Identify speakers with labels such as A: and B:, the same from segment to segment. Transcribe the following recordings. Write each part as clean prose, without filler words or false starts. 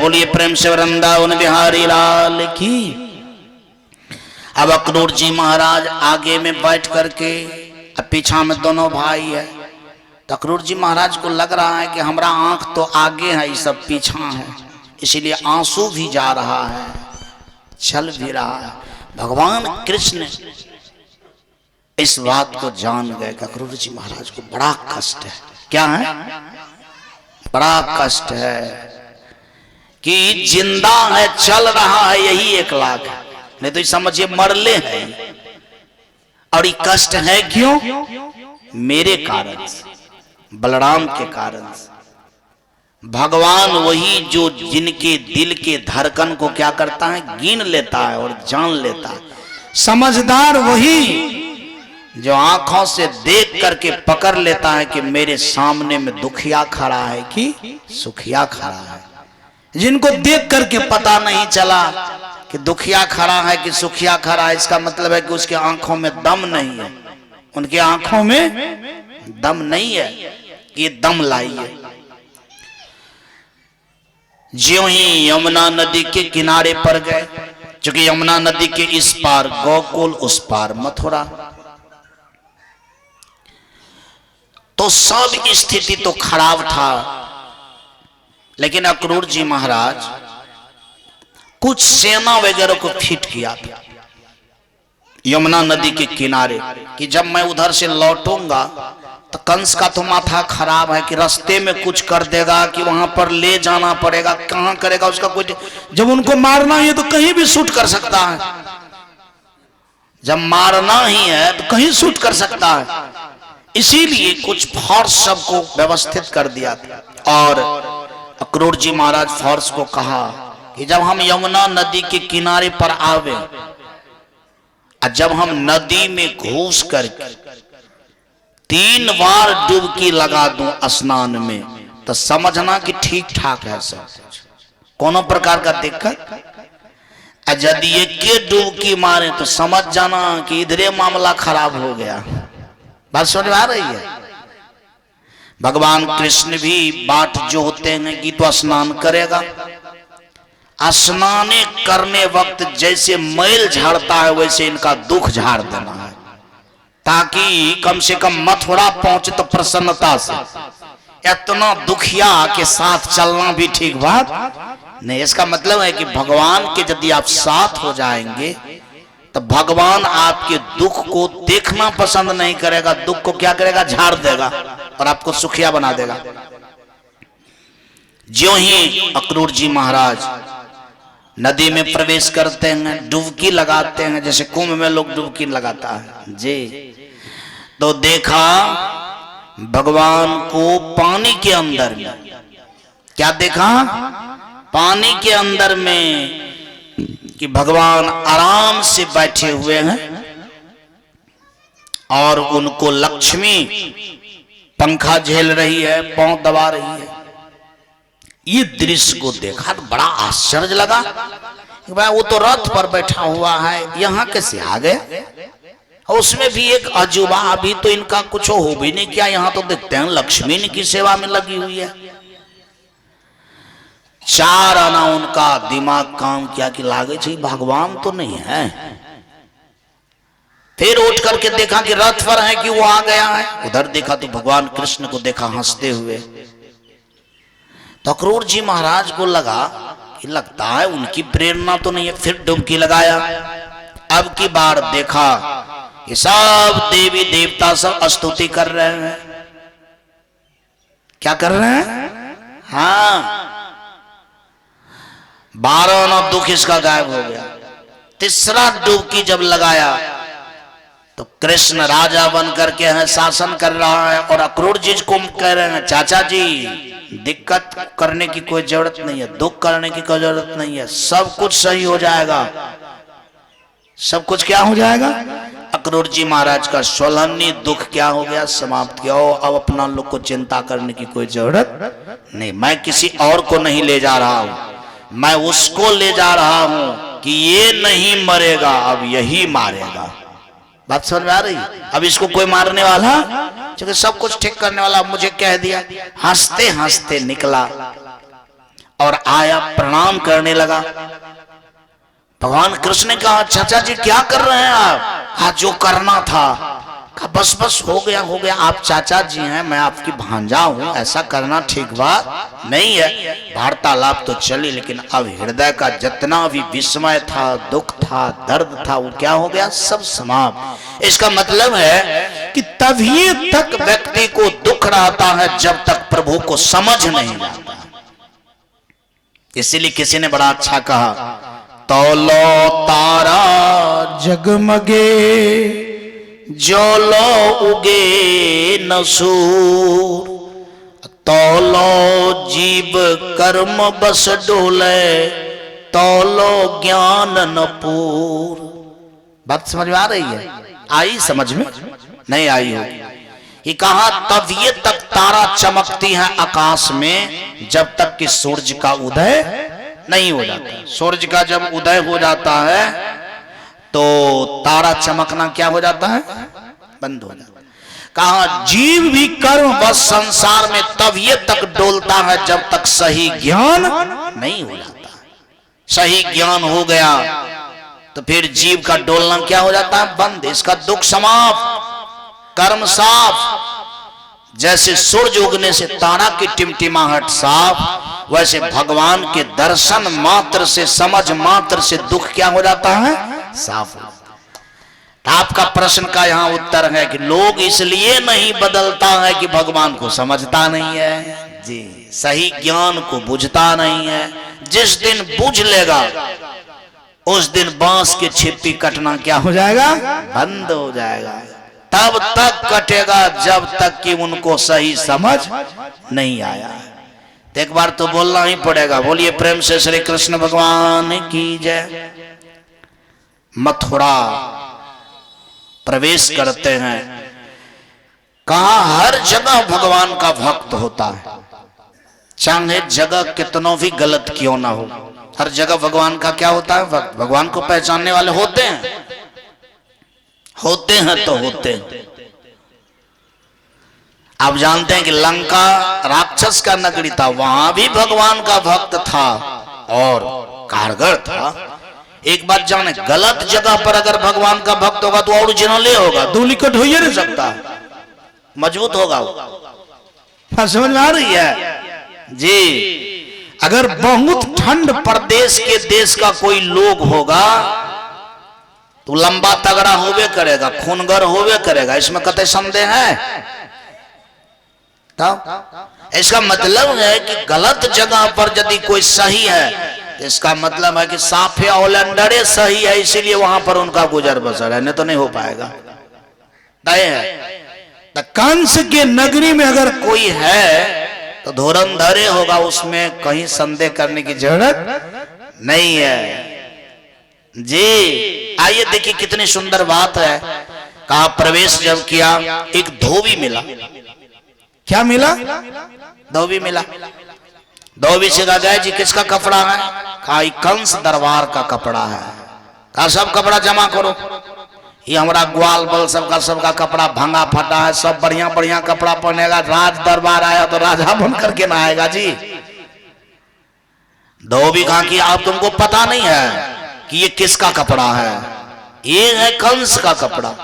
A: बोलिए प्रेम से वृंदावन बिहारी लाल की। अब अक्रूर जी महाराज आगे में बैठ करके, अब पीछा में दोनों भाई है। तो अक्रूर जी महाराज को लग रहा है कि हमारा आंख तो आगे है, ये सब पीछा है, इसीलिए आंसू भी जा रहा है, चल भी रहा है। भगवान कृष्ण इस बात को जान गए कि अक्रूर जी महाराज को बड़ा कष्ट है। क्या है? बड़ा कष्ट है कि जिंदा है, चल रहा है, यही 1 लाख है, नहीं तो समझिए मरले है। और ये कष्ट है क्यों? मेरे कारण से, बलराम के कारण से। भगवान वही जो जिनके दिल के धड़कन को क्या करता है, गिन लेता है और जान लेता है। समझदार वही जो आंखों से देख करके पकड़ लेता है कि मेरे सामने में दुखिया खड़ा है कि सुखिया खड़ा है। जिनको देख करके पता नहीं चला कि दुखिया खड़ा है कि सुखिया खड़ा है, इसका मतलब है कि उसके आंखों में दम नहीं है, उनके आंखों में दम नहीं है, ये दम लाइए। ज्यों ही यमुना नदी के किनारे पर गए, क्योंकि यमुना नदी के इस पार गोकुल, उस पार मथुरा, तो सब स्थिति तो खराब था। लेकिन अक्रूर जी महाराज कुछ सेना वगैरह को फिट किया था यमुना नदी के किनारे, कि जब मैं उधर से लौटूंगा तो कंस का तो माथा खराब है कि रास्ते में कुछ कर देगा, कि वहां पर ले जाना पड़ेगा, कहां करेगा उसका कोई। जब उनको मारना ही है तो कहीं भी शूट कर सकता है, जब मारना ही है तो कहीं शूट कर सकता है। इसीलिए कुछ फोर्स सबको व्यवस्थित कर दिया था। और अक्रूर जी महाराज फोर्स को कहा कि जब हम यमुना नदी के किनारे पर आवे, जब हम नदी में घुस कर 3 बार डुबकी लगा दूं स्नान में, तो समझना कि ठीक ठाक है सब कुछ, कोनो प्रकार का दिक्कत। यदि एक डुबकी मारे तो समझ जाना कि इधरे मामला खराब हो गया। बात समझ में आ रही है? भगवान कृष्ण भी बाट जो होते हैं कि तो स्नान करेगा, स्नान करने वक्त जैसे मैल झाड़ता है वैसे इनका दुख झाड़ देना है, ताकि कम से कम मथुरा पहुंचे तो प्रसन्नता से। इतना दुखिया के साथ चलना भी ठीक बात नहीं। इसका मतलब है कि भगवान के यदि आप साथ हो जाएंगे तो भगवान आपके दुख को देखना पसंद नहीं करेगा, दुख को क्या करेगा, झाड़ देगा और आपको सुखिया बना देगा। ज्यों ही अक्रूर जी महाराज नदी में प्रवेश करते हैं, डुबकी लगाते हैं, जैसे कुंभ में लोग डुबकी लगाता है जी, तो देखा भगवान को पानी के अंदर में। क्या देखा? पानी के अंदर में कि भगवान आराम से बैठे हुए हैं और उनको लक्ष्मी पंखा झेल रही है, पांव दबा रही है। ये दृश्य को देखा तो बड़ा आश्चर्य लगा कि भाई वो तो रथ पर बैठा हुआ है, यहां कैसे आ गए? और उसमें भी एक अजूबा, अभी तो इनका कुछ हो भी नहीं किया, यहां तो देखते हैं लक्ष्मी इनकी सेवा में लगी हुई है। 4 आना उनका दिमाग काम किया कि लागे छी भगवान तो नहीं है। फिर उठ करके देखा कि रथ पर है, कि वो आ गया है। उधर देखा तो भगवान कृष्ण को देखा हंसते हुए। तो अक्रूर जी महाराज को लगा कि लगता है उनकी प्रेरणा तो नहीं है। फिर डुबकी लगाया। अब की बार देखा कि सब देवी देवता सब स्तुति कर रहे हैं। क्या कर रहे हैं? हाँ, 12 दुख इसका गायब हो गया। तीसरा डुबकी जब लगाया तो कृष्ण राजा बन करके है, शासन कर रहा है, और अक्रूर जी को कह रहे हैं चाचा जी दिक्कत करने की कोई जरूरत नहीं है, दुख करने की कोई जरूरत नहीं है, सब कुछ सही हो जाएगा। सब कुछ क्या हो जाएगा? अक्रूर जी महाराज का 16वीं दुख क्या हो गया? समाप्त किया। अब अपना लोग को चिंता करने की कोई जरूरत नहीं, मैं किसी और को नहीं ले जा रहा हूं, मैं उसको ले जा रहा हूं कि ये नहीं मरेगा, अब यही मारेगा। बात समझ में आ रही? अब इसको कोई मारने वाला, क्योंकि सब कुछ ठीक करने वाला मुझे कह दिया। हंसते हंसते निकला और आया, प्रणाम करने लगा। भगवान कृष्ण ने कहा, चाचा जी क्या कर रहे हैं आप? कहा जो करना था। कहा बस बस हो गया हो गया, आप चाचा जी हैं, मैं आपकी भांजा हूं, ऐसा करना ठीक बात नहीं है। वार्तालाप तो चली, लेकिन अब हृदय का जितना भी विस्मय था, दुख था, दर्द था, वो क्या हो गया? सब समाप्त। इसका मतलब है कि तभी तक व्यक्ति को दुख रहता है जब तक प्रभु को समझ नहीं आता। इसीलिए किसी ने बड़ा अच्छा कहा, तौलो तारा जगमगे, जोलो उगे न सूर, तौलो जीव कर्म बस डोले, तौलो ज्ञान न पूर। बात समझ में आ रही है? आई समझ में? नहीं आई हो? ये कहा तब ये तक तारा चमकती है आकाश में जब तक कि सूरज का उदय नहीं हो जाता। सूरज का जब उदय हो जाता है तो तारा चमकना क्या हो जाता है? बंद हो जाता है। कहा जीव भी कर्म बस संसार में तब ये तक डोलता है जब तक सही ज्ञान नहीं हो जाता। सही ज्ञान हो गया तो फिर जीव का डोलना क्या हो जाता है? बंद। इसका दुख समाप्त, कर्म साफ। जैसे सूरज उगने से तारा की टिमटिमाहट साफ, वैसे भगवान के दर्शन मात्र से, समझ मात्र से दुख क्या हो जाता है? साफ हो। आपका प्रश्न का यहाँ उत्तर है कि लोग इसलिए नहीं बदलता है कि भगवान को समझता नहीं है जी, सही ज्ञान को बुझता नहीं है। जिस दिन बुझ लेगा उस दिन बांस की छिप्पी कटना क्या हो जाएगा? बंद हो जाएगा। तब तक कटेगा जब तक कि उनको सही समझ नहीं आया। तो एक बार तो बोलना ही पड़ेगा। बोलिए प्रेम से श्री कृष्ण भगवान की जय। मथुरा प्रवेश करते हैं, कहा हर जगह भगवान का भक्त होता है, चाहे जगह कितनों भी गलत क्यों ना हो, हर जगह भगवान का क्या होता है? भक्त। भगवान को पहचानने वाले होते हैं, होते हैं तो होते हैं। आप जानते हैं कि लंका राक्षस का नगरी था, वहां भी भगवान का भक्त था और कारगर था। एक बात जाने, गलत जगह पर अगर भगवान का भक्त होगा तो ओरिजिनल होगा, डुप्लीकेट हो ही नहीं सकता, मजबूत होगा। समझ में आ रही है जी? अगर बहुत ठंड प्रदेश के देश का कोई लोग होगा तो लंबा तगड़ा होवे करेगा, खूनगर होवे करेगा, इसमें कतई संदेह है? तब इसका मतलब है कि गलत जगह पर यदि कोई सही है, इसका मतलब है कि साफे औलंडरे सही है, इसीलिए वहां पर उनका गुजर बसर है, नहीं तो नहीं हो पाएगा। तय है। तो कंस के नगरी में अगर कोई है तो धुरंधरे होगा, उसमें कहीं संदेह करने की जरूरत नहीं है जी। आइए देखिए कितनी सुंदर बात है। कहा प्रवेश जब किया, एक धोबी मिला। क्या मिला? धोबी मिला। धोबी से कहा जय जी किसका कपड़ा है? कहा कंस दरबार का कपड़ा है। कहा सब कपड़ा जमा करो, ये हमारा ग्वाल बल सबका कपड़ा भंगा फटा है, सब बढ़िया बढ़िया कपड़ा पहनेगा, राज दरबार आया तो राजा बन करके ना आएगा जी। धोबी कहा कि आप तुमको पता नहीं है कि ये किसका कपड़ा है? ये है कंस का कपड़ा।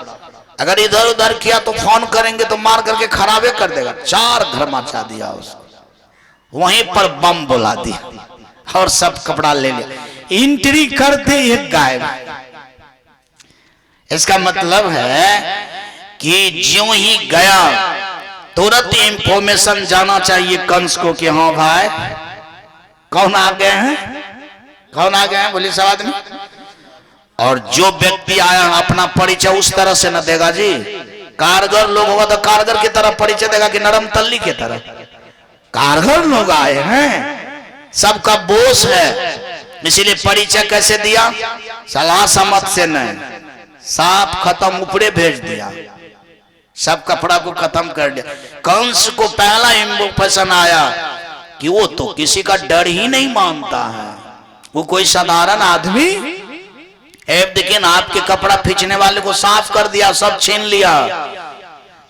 A: अगर इधर उधर किया तो फोन करेंगे तो मार करके खराबे कर देगा। 4 घर मचा दिया उसको, वहीं पर बम बुला दिया और सब कपड़ा ले लिया। एंट्री करते एक गायब। इसका मतलब है कि ज्यों ही गया तुरंत इंफॉर्मेशन जाना चाहिए कंस को कि हाँ भाई कौन आ गए हैं, कौन आ गए हैं, बोलिए सब आदमी। और जो व्यक्ति आया अपना परिचय उस तरह से न देगा जी। कारगर लोग होगा तो कारगर की तरह परिचय देगा कि नरम तल्ली की तरह। कारगर लोग आए हैं, सबका बोस है, इसीलिए परिचय कैसे दिया? सलाह समझ से नहीं, साफ खत्म ऊपरे भेज दिया, सब कपड़ा को खत्म कर दिया। कंस को पहला इंफॉर्मेशन आया कि वो तो किसी का डर ही नहीं मानता है, वो कोई साधारण आदमी है। लेकिन आपके कपड़ा खींचने वाले को साफ कर दिया, सब छीन लिया।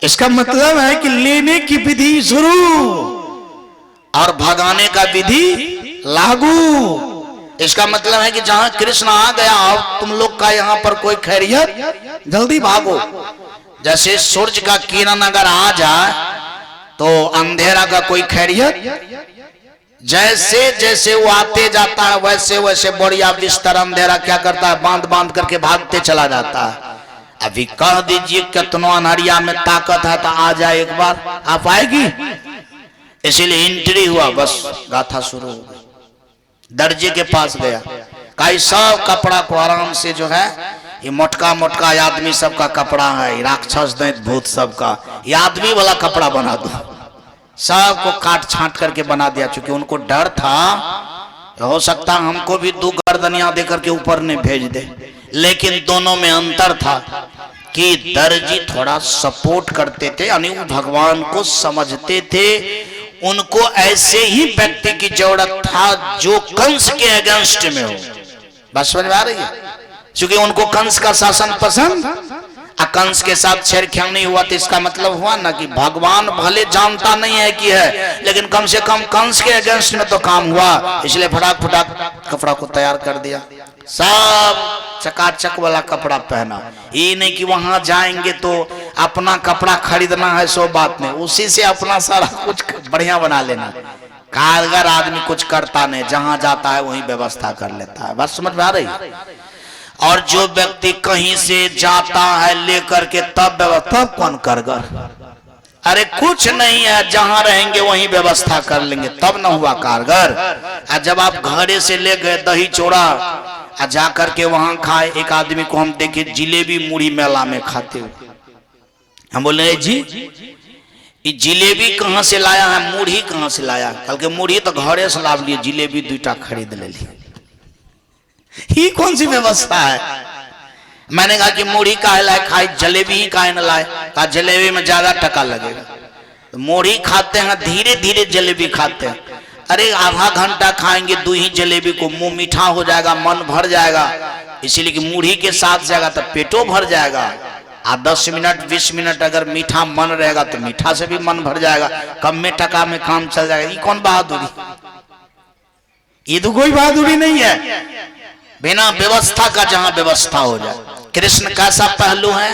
A: इसका मतलब है कि लेने की विधि शुरू और भगाने का विधि लागू। इसका मतलब है कि जहां कृष्ण आ गया, अब तुम लोग का यहाँ पर कोई खैरियत, जल्दी भागो। जैसे सूरज का किरण अगर आ जाए तो अंधेरा का कोई खैरियत। जैसे जैसे वो आते जाता है वैसे वैसे बढ़िया बिस्तर अंधेरा क्या करता है, बांध बांध करके भागते चला जाता है। अभी कह दीजिए कितना अनहरिया में ताकत है तो आ जाए एक बार, आप आएगी? इसीलिए एंट्री हुआ, बस गाथा शुरू हो गई। दर्जी के पास गया, कई सब कपड़ा को आराम से जो है, ये मोटका मोटका आदमी सबका कपड़ा है, राक्षस दैत भूत सबका, ये आदमी वाला कपड़ा बना दो। सबको काट छांट करके बना दिया, चूंकि उनको डर था हो सकता हमको भी 2 गर्दनियां देकर के ऊपर ने भेज दे। लेकिन दोनों में अंतर था कि दर्जी थोड़ा सपोर्ट करते थे, यानी वो भगवान को समझते थे। उनको ऐसे ही व्यक्ति की जरूरत था जो कंस के अगेंस्ट में हो। बस समझ में आ रही है? क्योंकि उनको कंस का शासन पसंद, कंस के साथ छेड़छाड़ नहीं हुआ, तो इसका मतलब हुआ ना कि भगवान भले जानता नहीं है कि है, लेकिन कम से कम कंस के अगेंस्ट में तो काम हुआ। इसलिए फटाक फटाक कपड़ा को तैयार कर दिया, सब चकाचक वाला कपड़ा पहना। ये नहीं कि वहां जाएंगे तो अपना कपड़ा खरीदना है, सो बात नहीं, उसी से अपना सारा कुछ बढ़िया बना लेना। कारगर आदमी कुछ करता नहीं, जहां जाता है वहीं व्यवस्था कर लेता है। बात समझ में आ रही? और जो व्यक्ति कहीं से जाता है लेकर के तब व्यवस्था, कौन कारगर? अरे कुछ नहीं है, जहां रहेंगे वहीं व्यवस्था कर लेंगे, तब न हुआ कारगर। जब आप घरे से ले गए दही चोड़ा जा करके वहां खाए, एक आदमी को हम देखे जिलेबी मुड़ी मेला में खाते हुए, हम बोले जी ये जिलेबी कहां से लाया है, मुड़ी कहां से लाया? कल के मुड़ी तो घरे से लाभ लिए, जिलेबी 2टा खरीद ले ली। ही कौन सी व्यवस्था है? मैंने कहा कि मुड़ी काहे लाए, खाई जलेबी ही काहे न लाए? कहा जलेबी में ज्यादा टका लगेगा। तो मुड़ी खाते हैं, धीरे धीरे जलेबी खाते हैं। अरे आधा घंटा खाएंगे 2 ही जलेबी को, मुंह मीठा हो जाएगा, मन भर जाएगा। इसीलिए कि मुड़ी के साथ जाएगा तो पेटो भर जाएगा। 10 मिनट 20 मिनट अगर मीठा मन रहेगा तो मीठा से भी मन भर जाएगा, कम में टका में काम चल जाएगा। ये कौन बहादुरी? ये तो कोई बहादुरी नहीं है। बिना व्यवस्था का जहां व्यवस्था हो जाए। कृष्ण कैसा पहलू है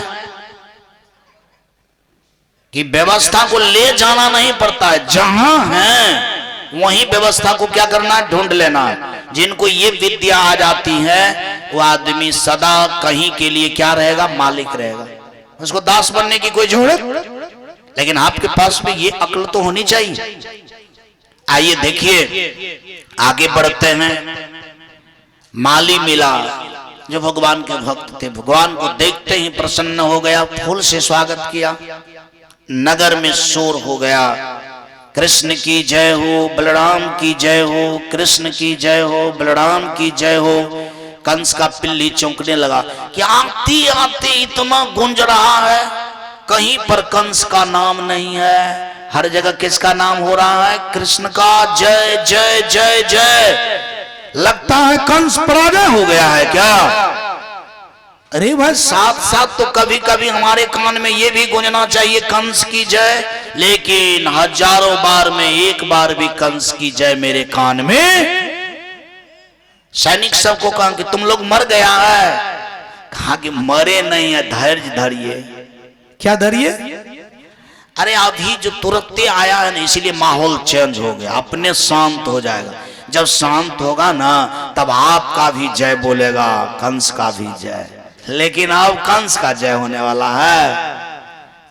A: कि व्यवस्था को ले जाना नहीं पड़ता है, जहां है वहीं व्यवस्था को क्या करना है, ढूंढ लेना है। जिनको ये विद्या आ जाती है वो आदमी सदा कहीं के लिए क्या रहेगा, मालिक रहेगा, उसको दास बनने की कोई जरूरत। लेकिन आपके पास भी ये अक्ल तो होनी चाहिए। आइए देखिए आगे बढ़ते हैं। माली मिला जो भगवान के भक्त थे, भगवान को देखते ही प्रसन्न हो गया, फूल से स्वागत किया। नगर में शोर हो गया, कृष्ण की जय हो, बलराम की जय हो, कृष्ण की जय हो, बलराम की जय हो। कंस का पिल्ली चौंकने लगा कि आते आते इतना गूंज रहा है, कहीं पर कंस का नाम नहीं है, हर जगह किसका नाम हो रहा है, कृष्ण का जय जय जय जय। लगता है कंस पराजय हो गया है क्या? अरे भाई साथ साथ तो कभी कभी हमारे कान में ये भी गूंजना चाहिए कंस की जय, लेकिन हजारों बार में एक बार भी कंस की जय मेरे कान में। सैनिक सबको कहा कि तुम लोग मर गया है, कहा कि मरे नहीं है, धैर्य धरिए। क्या धरिए? अरे अभी जो तुरंत आया है ना, इसीलिए माहौल चेंज हो गया, अपने शांत हो जाएगा। जब शांत होगा ना तब आपका भी जय बोलेगा, कंस का भी जय। लेकिन अब कंस का जय होने वाला है।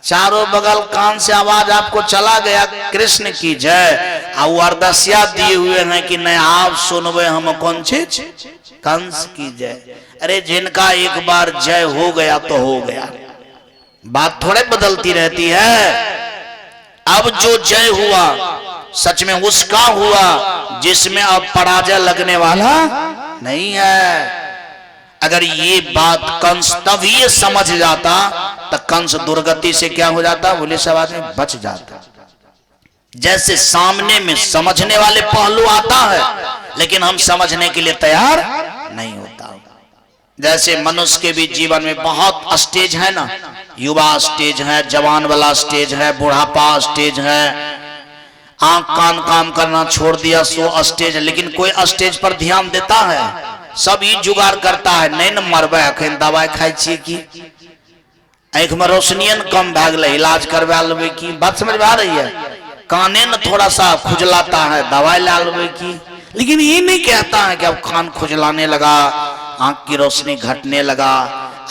A: चारों बगल कान से आवाज आपको चला गया, कृष्ण की जय। और वरदस्या दिए हुए हैं कि नहीं आप सुनवे हम कौन चीज, कंस की जय। अरे जिनका एक बार जय हो गया तो हो गया, बात थोड़े बदलती रहती है। अब जो जय हुआ सच में उसका हुआ जिसमें अब पराजय लगने वाला नहीं है। अगर ये बात कंस तब ये समझ जाता तो कंस दुर्गति से क्या हो जाता, बोले सब आदमी बच जाता। जैसे सामने में समझने वाले पहलू आता है लेकिन हम समझने के लिए तैयार नहीं होता। जैसे मनुष्य के भी जीवन में बहुत स्टेज है ना, युवा स्टेज है, जवान वाला स्टेज है, बुढ़ापा स्टेज है, आंख कान काम करना छोड़ दिया, सो स्टेज, लेकिन कोई स्टेज पर ध्यान देता है? सब ही जुगाड़ करता है, नहीं न मरबे अखन दवाई खाई छी की, आंख में रोशनियन कम भै गए, इलाज करवा लेबे की। बात समझ में आ रही है? काने न थोड़ा सा खुजलाता है, दवाई ला लेबे की। लेकिन ये नहीं कहता है कि अब कान खुजलाने लगा, आंख की रोशनी घटने लगा,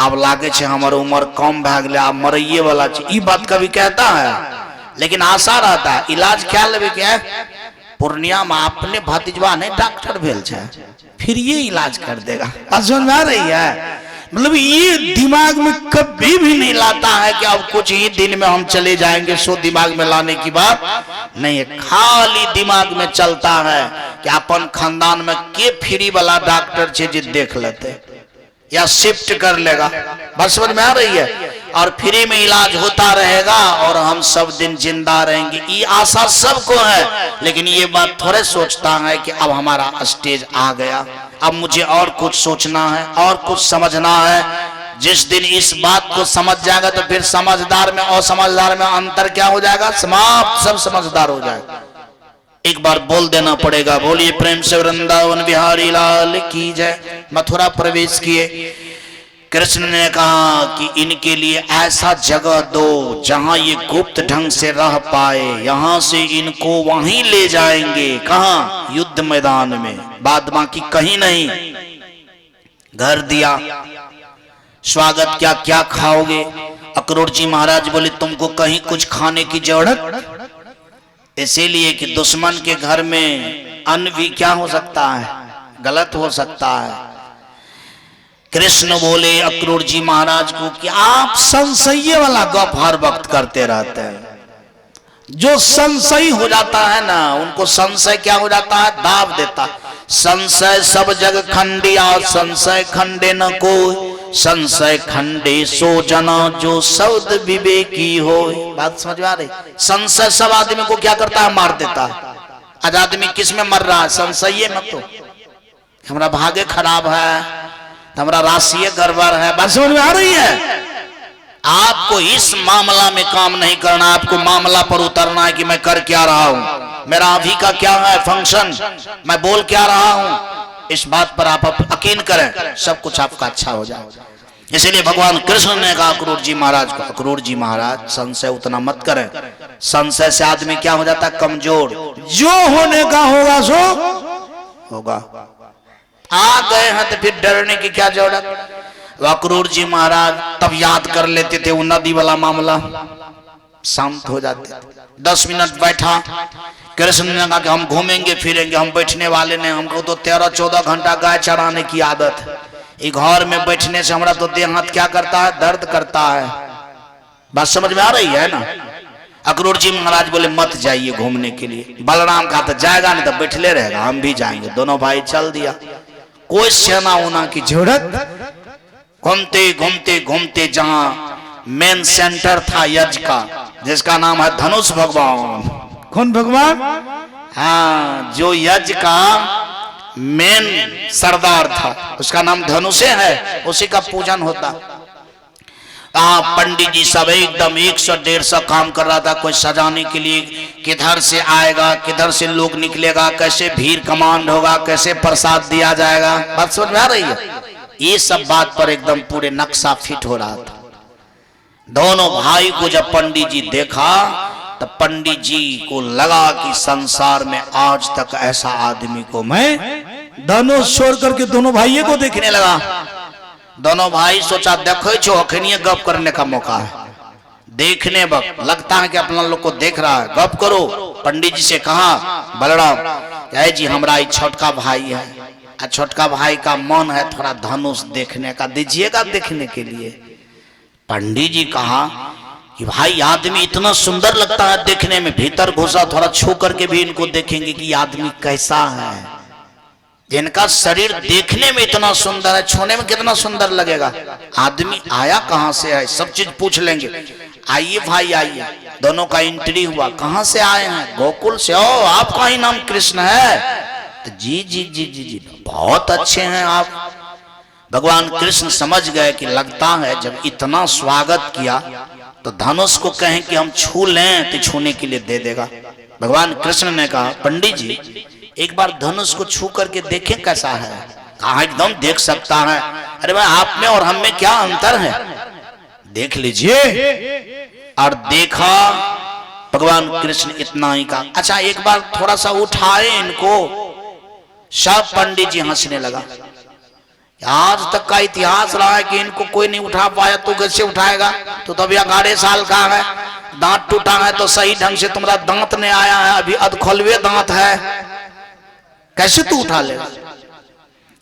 A: अब लागे छे हमार उम्र कम भै गए, अब मरइये वाला छे, ई बात कभी कहता है? लेकिन आशा रहता है इलाज क्या लेबे के। पूर्णिया में अपने भतीजवा ने डॉक्टर भेल छे, फिर ये इलाज कर देगा। समझ में आ रही है? मतलब ये दिमाग में कभी भी नहीं लाता है कि अब कुछ ही दिन में हम चले जाएंगे, सो दिमाग में लाने की बात नहीं है। खाली दिमाग में चलता है कि अपन खानदान में के फ्री वाला डॉक्टर छे जे देख लेते या शिफ्ट कर लेगा। बस समझ में आ रही है? और फ्री में इलाज होता रहेगा और हम सब दिन जिंदा रहेंगे, ये आशा सबको है। लेकिन ये बात थोड़े सोचता है कि अब हमारा स्टेज आ गया, अब मुझे और कुछ सोचना है और कुछ समझना है। जिस दिन इस बात को समझ जाएगा तो फिर समझदार में और समझदार में अंतर क्या हो जाएगा? समाप्त, सब समझदार हो जाएगा। एक बार बोल देना पड़ेगा, बोलिए प्रेम से वृंदावन बिहारी लाल की जय। मथुरा प्रवेश किए, कृष्ण ने कहा कि इनके लिए ऐसा जगह दो जहां ये गुप्त ढंग से रह पाए, यहां से इनको वहीं ले जाएंगे। कहां? युद्ध मैदान में, बाद बाकी कहीं नहीं। घर दिया, स्वागत क्या, क्या खाओगे? अक्रूर जी महाराज बोले तुमको कहीं कुछ खाने की जरूरत, इसीलिए कि दुश्मन के घर में अन्न भी क्या हो सकता है? गलत हो सकता है। कृष्ण बोले अक्रूर जी महाराज को कि आप संशय वाला गप हर वक्त करते रहते हैं। जो संशय हो जाता है ना, उनको संशय क्या हो जाता है? दाब देता। संशय सब जग खंडिया, संशय खंडे न कोई, संशय खंडे सो जना जो शब्द विवेकी हो। बात समझ में आ रही? संशय सब आदमी को क्या करता है? मार देता है। आज आदमी किस में मर रहा है? संशय में। तो हमारा भाग्य खराब है, हमारा राशि गड़बड़ है। बात समझ में आ रही है? आपको इस मामला में काम नहीं करना, आपको मामला पर उतरना है कि मैं कर क्या रहा हूं, मेरा अभी का क्या है फंक्शन, मैं बोल क्या रहा हूं। इस बात पर आप यकीन करें, सब कुछ आपका अच्छा हो जाए। इसलिए भगवान कृष्ण ने कहा अक्रूर जी महाराज को, अक्रूर जी महाराज संशय उतना मत करें, संशय से आदमी क्या हो जाता है? कमजोर। जो होने का होगा सो होगा। आ गए हैं तो फिर डरने की क्या जरूरत? अक्रूर जी महाराज तब याद कर लेते थे वो नदी वाला मामला, शांत हो जाते। 10 मिनट बैठा, कृष्ण ने कहा कि हम घूमेंगे फिरेंगे, हम बैठने वाले नहीं, हमको तो 13-14 घंटा गाय चराने की आदत है। एक घर में बैठने से हमारा तो देह हाथ क्या करता है? दर्द करता है। बात समझ में आ रही है ना? अक्रूर जी महाराज बोले मत जाइए घूमने के लिए। बलराम कहा तो जाएगा नहीं तो बैठले रहेगा, हम भी जाएंगे। दोनों भाई चल दिया। कोई सेना उना की जरूरत। घूमते घूमते घूमते जहां मेन सेंटर था यज्ञ का, जिसका नाम है धनुष भगवान। कौन भगवान? हाँ, जो यज्ञ का मेन सरदार था उसका नाम धनुषे है, उसी का पूजन होता। पंडित जी सब एकदम 100-150 काम कर रहा था, कोई सजाने के लिए किधर से आएगा, किधर से लोग निकलेगा, कैसे भीड़ कमांड होगा, कैसे प्रसाद दिया जाएगा। बात समझ में आ रही है? ये सब बात पर एकदम पूरे नक्शा फिट हो रहा था। दोनों भाई को जब पंडित जी देखा तो पंडित जी को लगा कि संसार में आज तक ऐसा आदमी को मैं, दोनों छोड़ करके दोनों भाइयों को देखने लगा। दोनों भाई सोचा देखो छो अखनिए गप करने का मौका है। देखने वक्त लगता है कि अपना लोग को देख रहा है, गप करो। पंडित जी से कहा बलराम क्या जी, हमारा छोटका भाई है, छोटका भाई का मन है थोड़ा धनुष देखने का, दीजिएगा देखने के लिए। पंडित जी कहा कि भाई आदमी इतना सुंदर लगता है देखने में, भीतर घुसा थोड़ा छू करके भी इनको देखेंगे कि आदमी कैसा है। जिनका शरीर देखने में इतना सुंदर है, छूने में कितना सुंदर लगेगा। आदमी आया कहां से है सब चीज पूछ लेंगे। आइए भाई आइए। दोनों का एंट्री हुआ। कहां से आए हैं? गोकुल से। ओ आपका ही नाम कृष्ण है? तो जी जी जी जी जी बहुत अच्छे हैं आप। भगवान कृष्ण समझ गए कि लगता है जब इतना स्वागत किया तो धनुष को कहें कि हम छू लें तो छूने के लिए दे देगा। भगवान कृष्ण ने कहा पंडित जी एक बार धनुष को छू करके देखें कैसा है। कहा एकदम देख सकता है। अरे भाई आप में और हम में क्या अंतर है, देख लीजिए। और देखा भगवान कृष्ण इतना ही कहा। अच्छा एक बार थोड़ा सा उठाए इनको। सब पंडित जी हंसने लगा। आज तक का इतिहास रहा है कि इनको कोई नहीं उठा पाया, तो कैसे उठाएगा, तो तभी 11 साल का है, दांत टूटा है तो सही ढंग से तुम्हारा दांत नहीं आया है, अभी अधखलवे दांत है, कैसे तू उठा लेगा।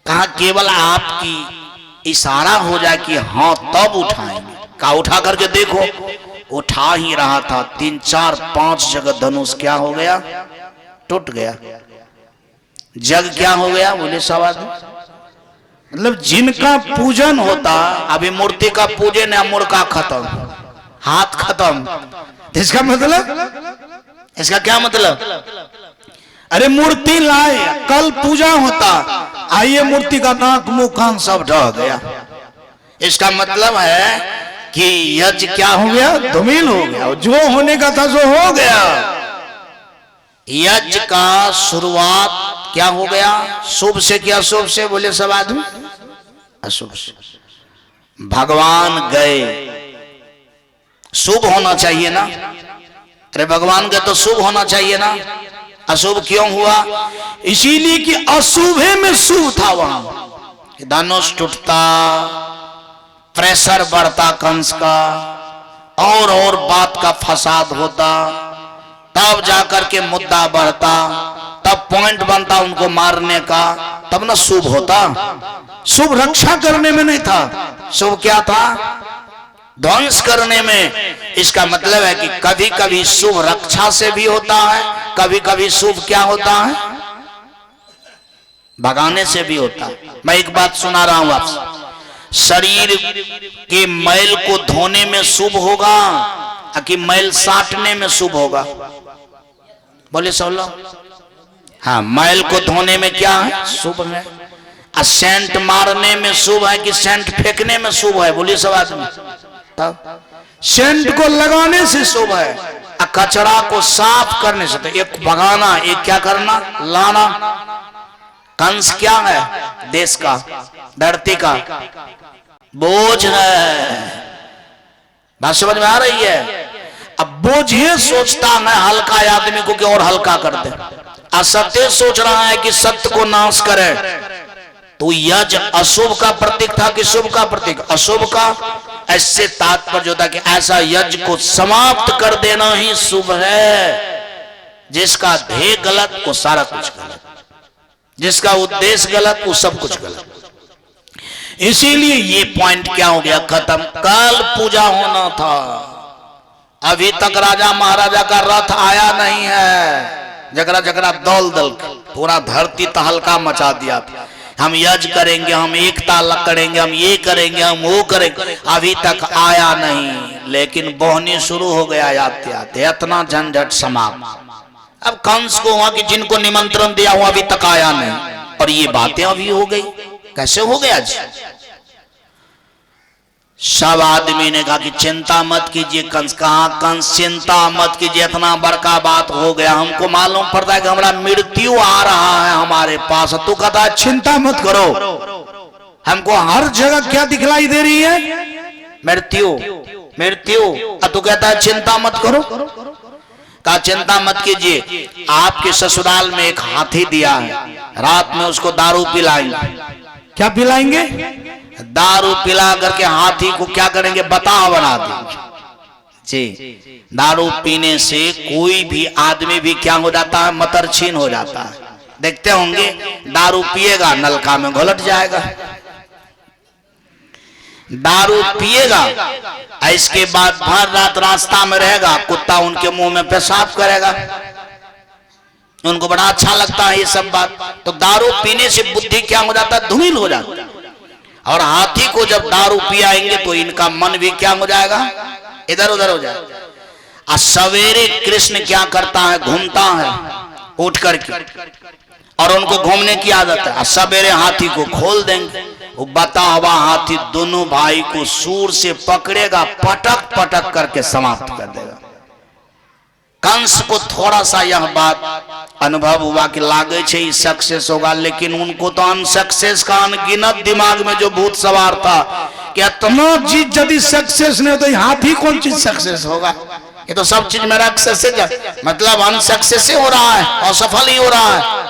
A: कहा केवल आपकी इशारा हो जाए कि हाँ तब उठाएंगे। कहा उठा करके देखो। उठा ही रहा था, 3 4 5 जगह धनुष क्या हो गया, टूट गया। जग क्या हो गया, बोले सब आदमी। मतलब जिनका पूजन होता, अभी मूर्ति का पूजन है, मुर्गा खत्म, हाथ खत्म। इसका मतलब, इसका क्या मतलब, अरे मूर्ति लाए कल पूजा होता, आइए मूर्ति का नाक मुंह कान सब ढह गया। इसका मतलब है कि यज्ञ क्या हो गया, धूमिल हो गया, जो होने का था जो हो गया। यज्ञ का शुरुआत क्या हो गया, शुभ से क्या अशुभ से, बोले सब आदमी अशुभ से। भगवान गए, शुभ होना चाहिए ना, अरे भगवान गए तो शुभ होना चाहिए ना, अशुभ क्यों हुआ, इसीलिए कि अशुभे में शुभ था। वहां धनुष टूटता, प्रेशर बढ़ता कंस का, और बात का फसाद होता, तब जाकर के मुद्दा बढ़ता, तब पॉइंट बनता उनको मारने का, तब ना शुभ होता। शुभ रक्षा करने में नहीं था, शुभ क्या था, ध्वंस करने में। इसका मतलब है कि कभी कभी शुभ रक्षा से भी होता है, कभी कभी शुभ क्या होता है, भगाने से भी होता है। मैं एक बात सुना रहा हूं आपसे, शरीर के मैल को धोने में शुभ होगा कि मैल साटने में शुभ होगा, बोले सब लोग। हाँ, मैल को धोने में क्या है, शुभ है। सेंट मारने में शुभ है कि सेंट फेंकने में शुभ है, बोलिए सब आदमी। तब सेंट को लगाने से शुभ है, कचरा को साफ करने से। तो एक भगाना, एक क्या करना, लाना। कंस क्या है, देश का, धरती का बोझ है। बात समझ में आ रही है। अब बोझ ये सोचता है हल्का आदमी को कि और हल्का कर दे, असत्य सोच रहा है कि सत्य को नाश करे। तो यज्ञ अशुभ का प्रतीक था कि शुभ का प्रतीक, अशुभ का। ऐसे तात्पर्य होता कि ऐसा यज्ञ को समाप्त कर देना ही शुभ है। जिसका ध्येय गलत वो सारा कुछ गलत, जिसका उद्देश्य गलत वो सब कुछ गलत। इसीलिए ये पॉइंट क्या हो गया, खत्म। कल पूजा होना था, अभी तक राजा महाराजा का रथ आया नहीं है। जगरा जगरा दौल दल पूरा धरती तहलका मचा दिया। हम यज्ञ करेंगे, हम एकता करेंगे, हम ये करेंगे, हम वो करेंगे, अभी तक आया नहीं। लेकिन बोहनी शुरू हो गया आते आते, इतना झंझट समाप्त। अब कंस को हुआ कि जिनको निमंत्रण दिया हुआ अभी तक आया नहीं, और ये बातें अभी हो गई। कैसे हो गया जी? सब आदमी ने कहा कि चिंता मत कीजिए। कंस कहा, कंस चिंता मत कीजिए, इतना बड़का बात हो गया, हमको मालूम पड़ता है कि हमारा मृत्यु आ रहा है हमारे पास। तू कहता है चिंता मत करो, हमको हर जगह क्या दिखलाई दे रही है, मृत्यु मृत्यु। तू कहता है चिंता मत करो। कहा चिंता मत कीजिए, आपके ससुराल में एक हाथी दिया है, रात में उसको दारू पिलाएंगे। क्या पिलाएंगे? दारू पिला करके हाथी को क्या करेंगे, बताह बना देंगे जी। दारू पीने से कोई भी आदमी भी क्या हो जाता है, मतरछीन हो जाता है। देखते होंगे, दारू पिएगा नलका में घुलट जाएगा, दारू पिएगा, इसके बाद भर रात रास्ता में रहेगा, कुत्ता उनके मुंह में पेशाब करेगा। उनको बड़ा अच्छा लगता है ये सब बात। तो दारू पीने से बुद्धि क्या हो जाता है, धूमिल हो जाता है। और हाथी को जब दारू पियाएंगे तो इनका मन भी क्या हो जाएगा, इधर उधर हो जाएगा। सवेरे कृष्ण क्या करता है, घूमता है उठ करके, और उनको घूमने की आदत है। सवेरे हाथी को खोल देंगे, वो बता हुआ हाथी दोनों भाई को सूर से पकड़ेगा, पटक पटक करके समाप्त कर देगा। कंस को थोड़ा सा यह बात अनुभव हुआ कि लागे छे सक्सेस होगा, लेकिन उनको तो अनसक्सेस का अनगिनत दिमाग में जो भूत सवार था कि इतना चीज यदि सक्सेस नहीं तो हाथी कौन चीज सक्सेस होगा, ये तो सब चीज मेरा सक्सेस है, मतलब अनसक्सेस हो रहा है, असफल ही हो रहा है।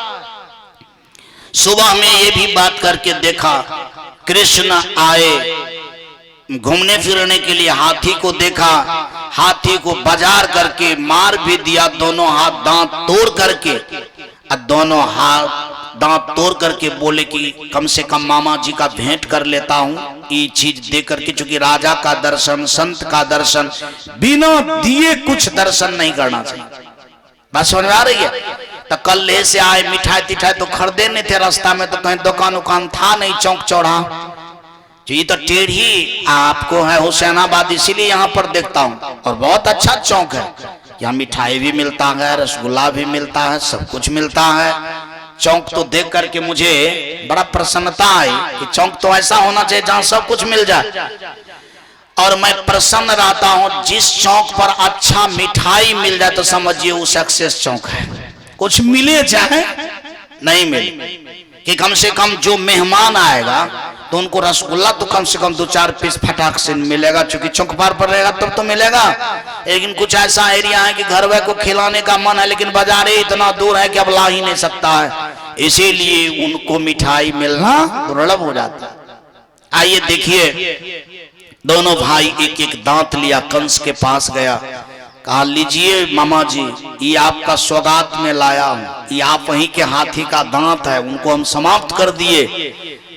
A: सुबह में ये भी बात करके देखा, कृष्ण आए घूमने फिरने के लिए, हाथी को देखा, हाथी को बाजार करके मार भी दिया, दोनों हाथ दांत तोड़ करके, दोनों हाथ दांत तोड़ करके बोले कि कम से कम मामा जी का भेंट कर लेता हूँ ये चीज दे करके, चूंकि राजा का दर्शन, संत का दर्शन बिना दिए कुछ दर्शन नहीं करना चाहिए। बात समझ में आ रही है? तो कल ले से आए मिठाई तिठाई तो खरीदे नहीं थे, रास्ता में तो कहीं दुकान उकान था नहीं, चौक चौड़ा, ये तो टेढ़ी आपको है हुसैनाबाद, इसीलिए यहाँ पर देखता हूँ। और बहुत अच्छा चौक है, यहाँ मिठाई भी मिलता है, रसगुल्ला भी मिलता है, सब कुछ मिलता है। चौक तो देख करके मुझे बड़ा प्रसन्नता आई कि चौक तो ऐसा होना चाहिए जहाँ सब कुछ मिल जाए, और मैं प्रसन्न रहता हूँ जिस चौक पर अच्छा मिठाई मिल जाए तो समझिए वो सक्सेस चौक है। कुछ मिले चाहे नहीं मिले, कि कम से कम जो मेहमान आएगा तो उनको रसगुल्ला तो कम से कम 2-4 पीस फटाक से मिलेगा, क्योंकि चौक पार पर रहेगा तब तो मिलेगा। लेकिन कुछ ऐसा एरिया है कि घर वाले को खिलाने का मन है, लेकिन बाजारे इतना दूर है कि अब ला ही नहीं सकता है, इसीलिए उनको मिठाई मिलना दुर्लभ हो जाता है। आइए देखिए, दोनों भाई एक एक दांत लिया, कंस के पास गया, कहा लीजिए मामा जी, ये आपका सौगात में लाया हूं, ये आप वहीं के हाथी का दांत है, उनको हम समाप्त कर दिए,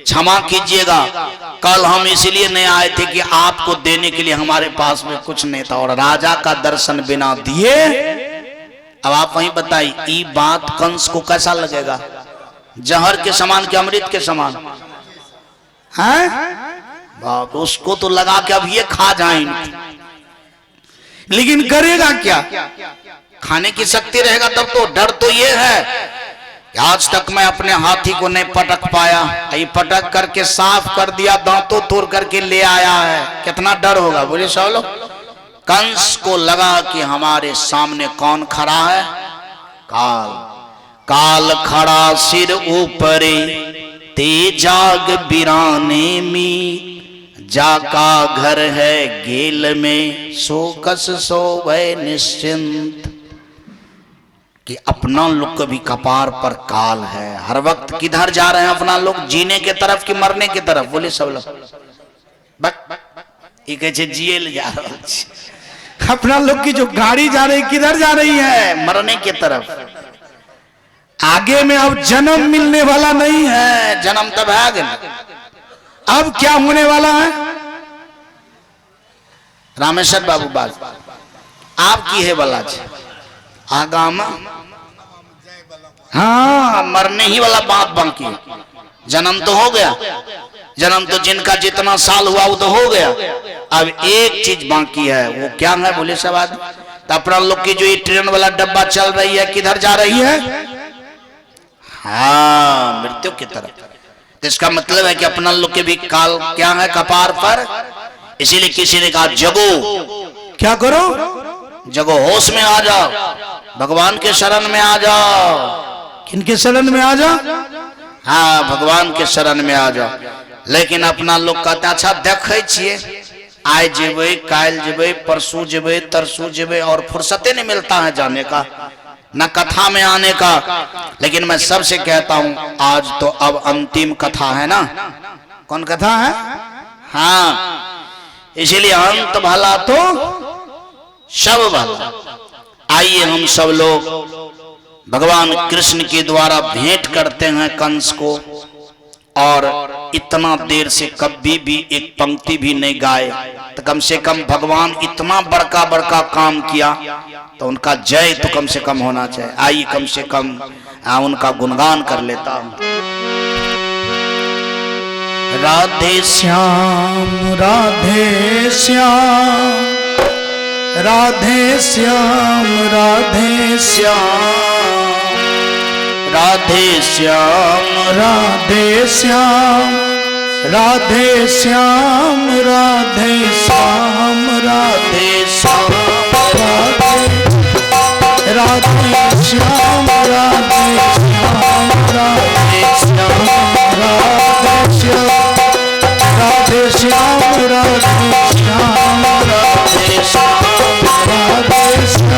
A: क्षमा कीजिएगा, कल हम इसलिए नहीं आए थे कि आपको देने के लिए हमारे पास में कुछ नहीं था, और राजा का दर्शन बिना दिए। अब आप वहीं बताइए ये बात कंस को कैसा लगेगा? जहर के समान के अमृत के समान है? बाप, उसको तो लगा के अब ये खा जाएंगे, लेकिन करेगा क्या? खाने की शक्ति रहेगा तब तो। डर तो ये है, आज तक मैं अपने हाथी को नहीं पटक पाया, ये पटक करके साफ कर दिया, दांतों तोड़ करके ले आया है, कितना डर होगा बोलिए सब लोग। कंस को लगा कि हमारे सामने कौन खड़ा है? काल। काल खड़ा सिर ऊपरे, तेजाग बिराने में, जाका घर है गेल में, सो कस सो भय निश्चिंत। कि अपना लोग कभी कपार पर काल है, हर वक्त किधर जा रहे हैं अपना लोग? जीने के तरफ कि मरने की तरफ? बोले सब लोग। जिए ले जा रहा, अपना लोग की जो गाड़ी जा रही किधर जा रही है? मरने की तरफ। आगे में अब जन्म मिलने वाला नहीं है, जन्म तब है आगे। अब क्या होने वाला है? रामेश्वर बाबू बात आपकी है बला आगाम, हाँ मरने ही वाला बात बाकी। जन्म तो हो गया, जन्म तो जिनका जितना साल हुआ वो तो हो गया, अब एक चीज बाकी है, वो क्या है बोले सब आदमी? तो अपना लोग की जो ये ट्रेन वाला डब्बा चल रही है किधर जा रही है? हाँ मृत्यु की तरफ। तो इसका मतलब है कि अपना लोग के भी काल क्या है? कपार पर। इसीलिए किसी ने कहा जगो, क्या करो? जगो, होश में आ जाओ, भगवान के शरण में आ जाओ। किनके शरण में आ जाओ? हाँ भगवान के शरण में आ जाओ। लेकिन अपना लोग कहते अच्छा देखे छिए, आए जेबे, काल जेबे, परसों जेबे, तरसों जेबे, और फुर्सते नहीं मिलता है जाने का, न कथा में आने का। लेकिन मैं सबसे कहता हूं आज तो अब अंतिम कथा है ना। कौन कथा है? हाँ, इसीलिए अंत भला तो सब भला। आइए हम सब लोग भगवान कृष्ण के द्वारा भेंट करते हैं कंस को, और इतना देर से कभी भी एक पंक्ति भी नहीं गाए, तो कम से कम भगवान इतना बड़का बड़का काम किया तो उनका जय तो कम से कम होना चाहिए। आइए कम से कम उनका गुणगान कर लेता हूं। राधे श्याम राधे श्याम, राधे श्याम राधे श्याम, राधे श्याम राधे श्याम, राधे श्याम राधे श्याम, राधे श्याम राधे
B: राधे श्याम राधे श्याम राधे श्याम राधे श्याम राधे श्याम राधे श्याम राधे श्याम राधे श्याम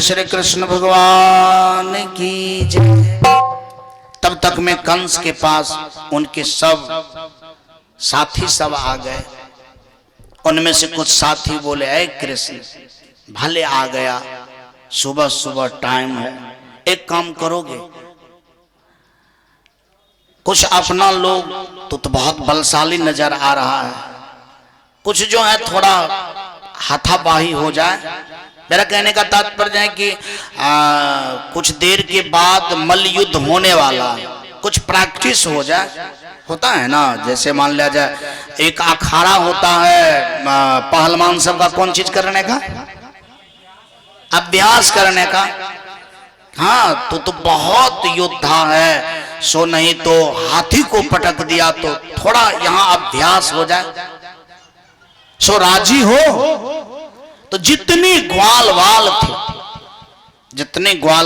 A: श्री कृष्ण भगवान की जय। तब तक में कंस के पास उनके सब साथी सब आ गए। उनमें से कुछ साथी बोले, ऐ कृष्ण भले आ गया, सुबह सुबह टाइम है, एक काम करोगे, कुछ अपना लोग तो बहुत बलशाली नजर आ रहा है, कुछ जो है थोड़ा हाथापाही हो जाए। मेरा कहने का तात्पर्य है कि कुछ देर के बाद मल्ल युद्ध होने वाला, कुछ प्रैक्टिस हो जाए। होता है ना, जैसे मान लिया जाए एक अखाड़ा होता है पहलवान सब का, कौन चीज करने का, अभ्यास करने का। हाँ तो बहुत योद्धा है, सो नहीं तो हाथी को पटक दिया तो थोड़ा यहाँ अभ्यास हो जाए। सो राजी हो। तो जितने ग्वाल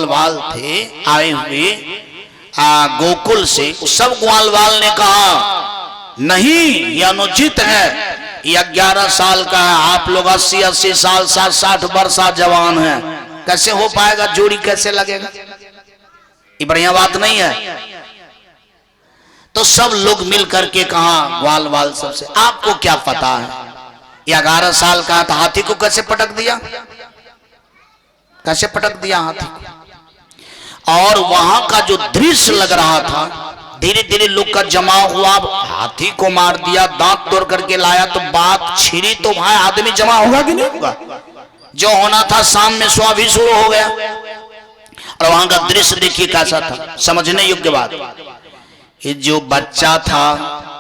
A: वाल थे आए हुए गोकुल से, सब ग्वाल वाल ने कहा नहीं ये अनुचित है, ये 11 साल का है, आप लोग 80 साल 60 वर्षा जवान है, कैसे हो पाएगा, जोड़ी कैसे लगेगा, ये बढ़िया बात नहीं है। तो सब लोग मिल करके कहा ग्वाल वाल सबसे, आपको क्या पता है ये 11 साल का था, हाथी को कैसे पटक दिया, कैसे पटक दिया हाथी को। और वहां का जो दृश्य लग रहा था, धीरे धीरे लोग का जमा हुआ, हाथी को मार दिया, दांत तोड़ करके लाया तो बात छिड़ी तो भाई आदमी जमा होगा कि नहीं होगा, जो होना था शाम में सो भी शुरू हो गया। और वहां का दृश्य देखिए कैसा था, समझने योग्य बात। ये जो बच्चा था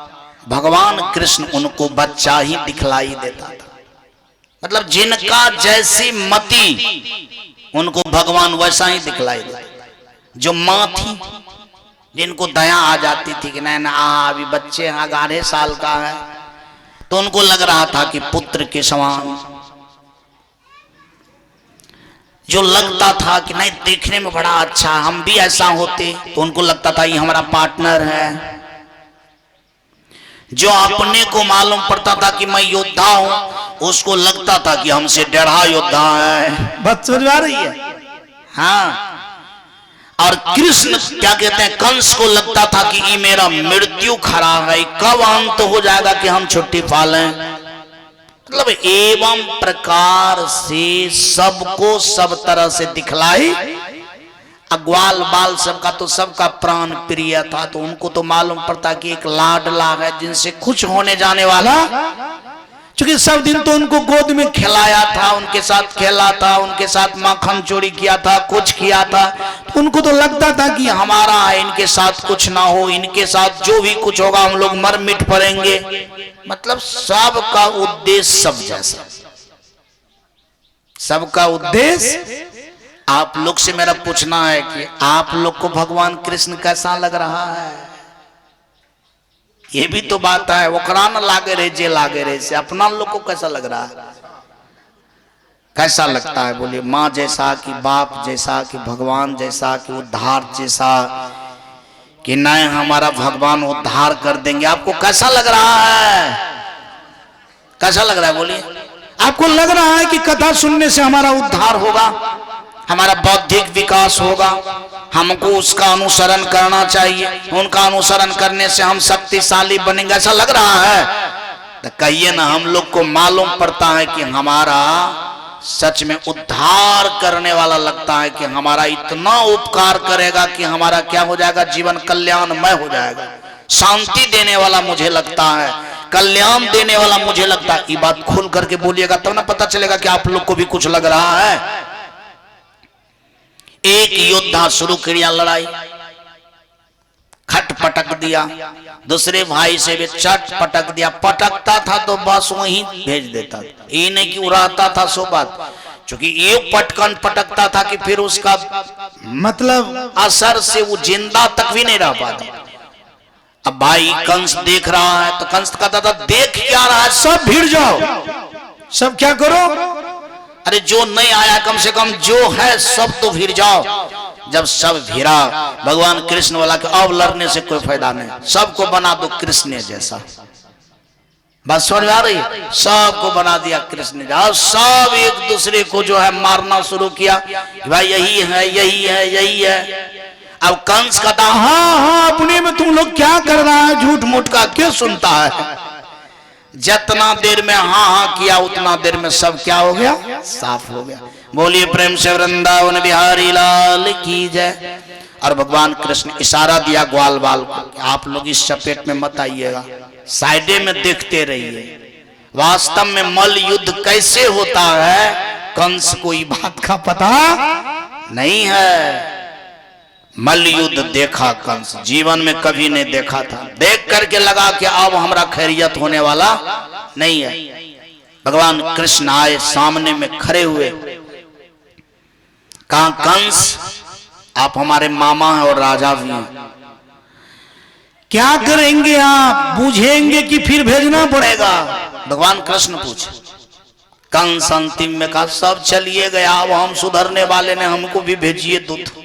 A: भगवान कृष्ण उनको बच्चा ही दिखलाई देता था, मतलब जिनका जैसी मति उनको भगवान वैसा ही दिखलाई देता। जो माँ थी जिनको दया आ जाती थी कि नहीं ना अभी बच्चे 11 साल का है, तो उनको लग रहा था कि पुत्र के समान, जो लगता था कि नहीं देखने में बड़ा अच्छा, हम भी ऐसा होते तो उनको लगता था ये हमारा पार्टनर है। जो अपने को मालूम पड़ता था कि मैं योद्धा हूं, उसको लगता था कि हमसे 1.5 योद्धा है। बात समझ आ रही है? हाँ। और कृष्ण क्या कहते हैं, कंस को लगता था कि ये मेरा मृत्यु खड़ा है, कब अंत हो जाएगा कि हम छुट्टी पा लें। मतलब एवं प्रकार से सबको सब तरह से दिखलाई। अग्वाल बाल सबका तो सबका प्राण प्रिय था, तो उनको तो मालूम पड़ता कि एक लाडला है जिनसे कुछ होने जाने वाला, क्योंकि सब दिन तो उनको गोद में खिलाया था, उनके साथ खेला था, उनके साथ माखन चोरी किया था, कुछ किया था, तो उनको तो लगता था कि हमारा है, इनके साथ कुछ ना हो, इनके साथ जो भी कुछ होगा हम लोग मर मिट पड़ेंगे। मतलब सबका उद्देश्य सब जैसा, सबका उद्देश्य। आप लोग से मेरा पूछना है कि आप लोग को भगवान कृष्ण कैसा लग रहा है? ये भी तो बात है, ओकरा न लागे रहे जे लागे रहे से अपना लोग को कैसा लग रहा है? कैसा लगता है बोलिए? माँ जैसा कि बाप जैसा कि भगवान जैसा कि उद्धार जैसा, कि नहीं हमारा भगवान उद्धार कर देंगे, आपको कैसा लग रहा है? कैसा लग रहा है बोलिए?
B: आपको लग रहा है कि कथा सुनने से हमारा
A: उद्धार होगा, हमारा बौद्धिक विकास होगा, हमको उसका अनुसरण करना चाहिए, उनका अनुसरण करने से हम शक्तिशाली बनेंगे, ऐसा लग रहा है? तो कहिए ना, हम लोग को मालूम पड़ता है कि हमारा सच में उद्धार करने वाला लगता है, कि हमारा इतना उपकार करेगा कि हमारा क्या हो जाएगा, जीवन कल्याणमय हो जाएगा, शांति देने वाला मुझे लगता है, कल्याण देने वाला मुझे लगता है। ये बात खोल करके बोलिएगा तब ना पता चलेगा कि आप लोग को भी कुछ लग रहा है। एक योद्धा शुरू किया लड़ाई, खट पटक दिया, दूसरे भाई से भी चट पटक दिया, पटकता था तो बस वहीं भेज देता था, ये नहीं कि उड़ाता था सो बात, क्योंकि ये पटकन पटकता था कि फिर उसका मतलब असर से वो जिंदा तक भी नहीं रह पाता। अब भाई कंस देख रहा है तो कंस कहता था देख क्या रहा है, सब भिड़ जाओ,
B: सब क्या करो,
A: अरे जो नहीं आया कम से कम जो है सब तो भिड़ जाओ। जब सब भिड़ा, भगवान कृष्ण वाला कि अब लड़ने से कोई फायदा नहीं, सबको बना दो कृष्ण जैसा। बस समझ में आ रही? सबको बना दिया कृष्ण जैसा, सब एक दूसरे को जो है मारना शुरू किया, भाई यही है यही है यही है। अब कंस कहता हाँ हाँ अपने में तुम लोग क्या कर रहा है, झूठ मूठ का क्यों सुनता है? जितना देर में हाँ हाँ किया उतना देर में सब क्या हो गया, साफ हो गया। बोलिए प्रेम से वृंदावन बिहारी लाल की जय। और भगवान कृष्ण इशारा दिया ग्वाल बाल को, आप लोग इस चपेट में मत आइएगा, साइडे में देखते रहिए। वास्तव में मल्ल युद्ध कैसे होता है कंस को ये बात का पता नहीं है। मल्ल युद्ध देखा कंस, जीवन में कभी नहीं देखा था, देख करके लगा कि अब हमारा खैरियत होने वाला नहीं है। भगवान कृष्ण आए, सामने में खड़े हुए, कहा कंस आप हमारे मामा हैं और राजा भी हैं, क्या करेंगे आप, बूझेंगे कि फिर भेजना पड़ेगा? भगवान कृष्ण पूछे। कंस अंतिम में कहा सब चलिए गया, अब हम सुधरने वाले ने, हमको भी भेजिए दूत।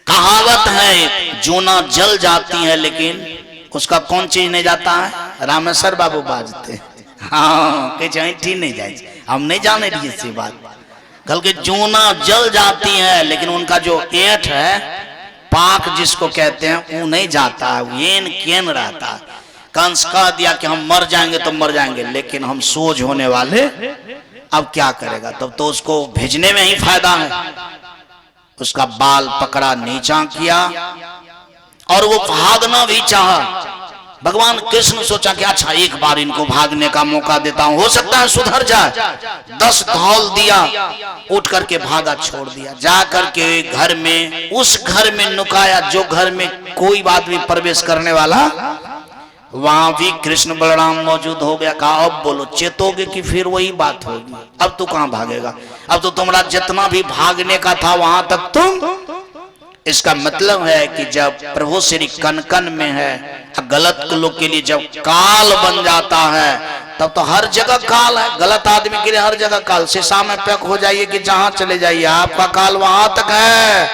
A: कहावत है जोना जल जाती है लेकिन उसका कौन चीज नहीं जाता है, रामेश्वर बाबू बाजते हाँ के नहीं जाए, हम नहीं जाने रही इसी बात। कल के जोना जल जाती है लेकिन उनका जो ऐठ है, पाक जिसको कहते हैं, वो नहीं जाता है, येन केन रहता है। कंस कह दिया कि हम मर जाएंगे तो मर जाएंगे, लेकिन हम सोझ होने वाले, अब क्या करेगा? तब तो उसको भेजने में ही फायदा है। उसका बाल पकड़ा, नीचा किया और वो भागना भी चाहा। भगवान कृष्ण सोचा कि अच्छा एक बार इनको भागने का मौका देता हूं, हो सकता है सुधर जाए। 10 धौल दिया, उठ करके भागा, छोड़ दिया। जा करके घर में, उस घर में नुकाया जो घर में कोई आदमी प्रवेश करने वाला, वहां भी कृष्ण बलराम मौजूद हो गया। कहा अब बोलो, चेतोगे कि फिर वही बात होगी? अब तू कहां भागेगा, अब तो तुम्हारा जितना भी भागने का था वहां तक तुम। इसका मतलब है कि जब प्रभु श्री कन कन में है, गलत लोग के लिए जब काल बन जाता है तब तो हर जगह काल है। गलत आदमी के लिए हर जगह काल। शीशा में पैक हो जाइए कि जहां चले जाइए, आपका काल वहां तक है।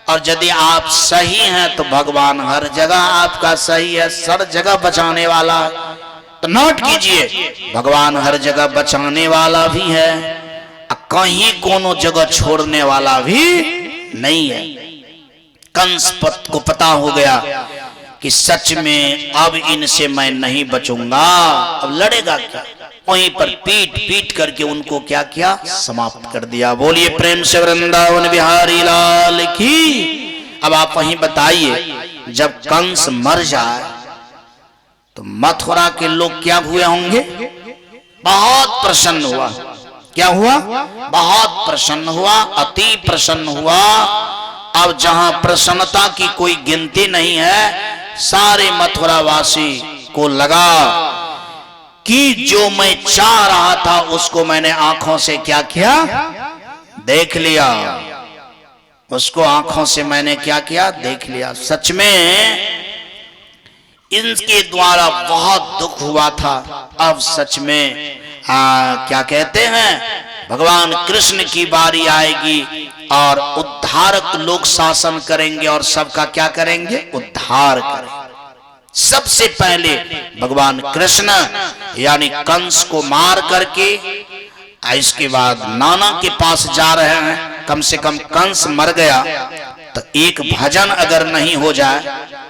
A: और यदि आप सही हैं तो भगवान हर जगह आपका सही है, हर जगह बचाने वाला। तो नोट कीजिए, भगवान हर जगह बचाने वाला भी है, कहीं कोनो जगह छोड़ने वाला भी नहीं है। कंस को पता हो गया कि सच में अब इनसे मैं नहीं बचूंगा, अब लड़ेगा क्या। वहीं पर पीट पीट करके उनको क्या किया, समाप्त कर दिया। बोलिए प्रेम से वृंदावन बिहारी लाल की। अब आप वहीं बताइए, जब कंस मर जाए तो मथुरा के लोग क्या हुए होंगे? बहुत प्रसन्न हुआ। क्या हुआ? बहुत प्रसन्न हुआ, अति प्रसन्न हुआ। अब जहां प्रसन्नता की कोई गिनती नहीं है, सारे मथुरावासी को लगा कि जो मैं चाह रहा था उसको मैंने आंखों से क्या किया, देख लिया। उसको आंखों से मैंने क्या किया, देख लिया। सच में इनके द्वारा बहुत दुख हुआ था। अब सच में क्या कहते हैं, भगवान कृष्ण की बारी आएगी और उद्धारक लोग शासन करेंगे और सबका क्या करेंगे, उद्धार करेंगे। सबसे पहले भगवान कृष्ण यानी कंस को मार करके इसके बाद नाना के पास जा रहे हैं। कम से कम कंस मर गया तो एक भजन अगर नहीं हो जाए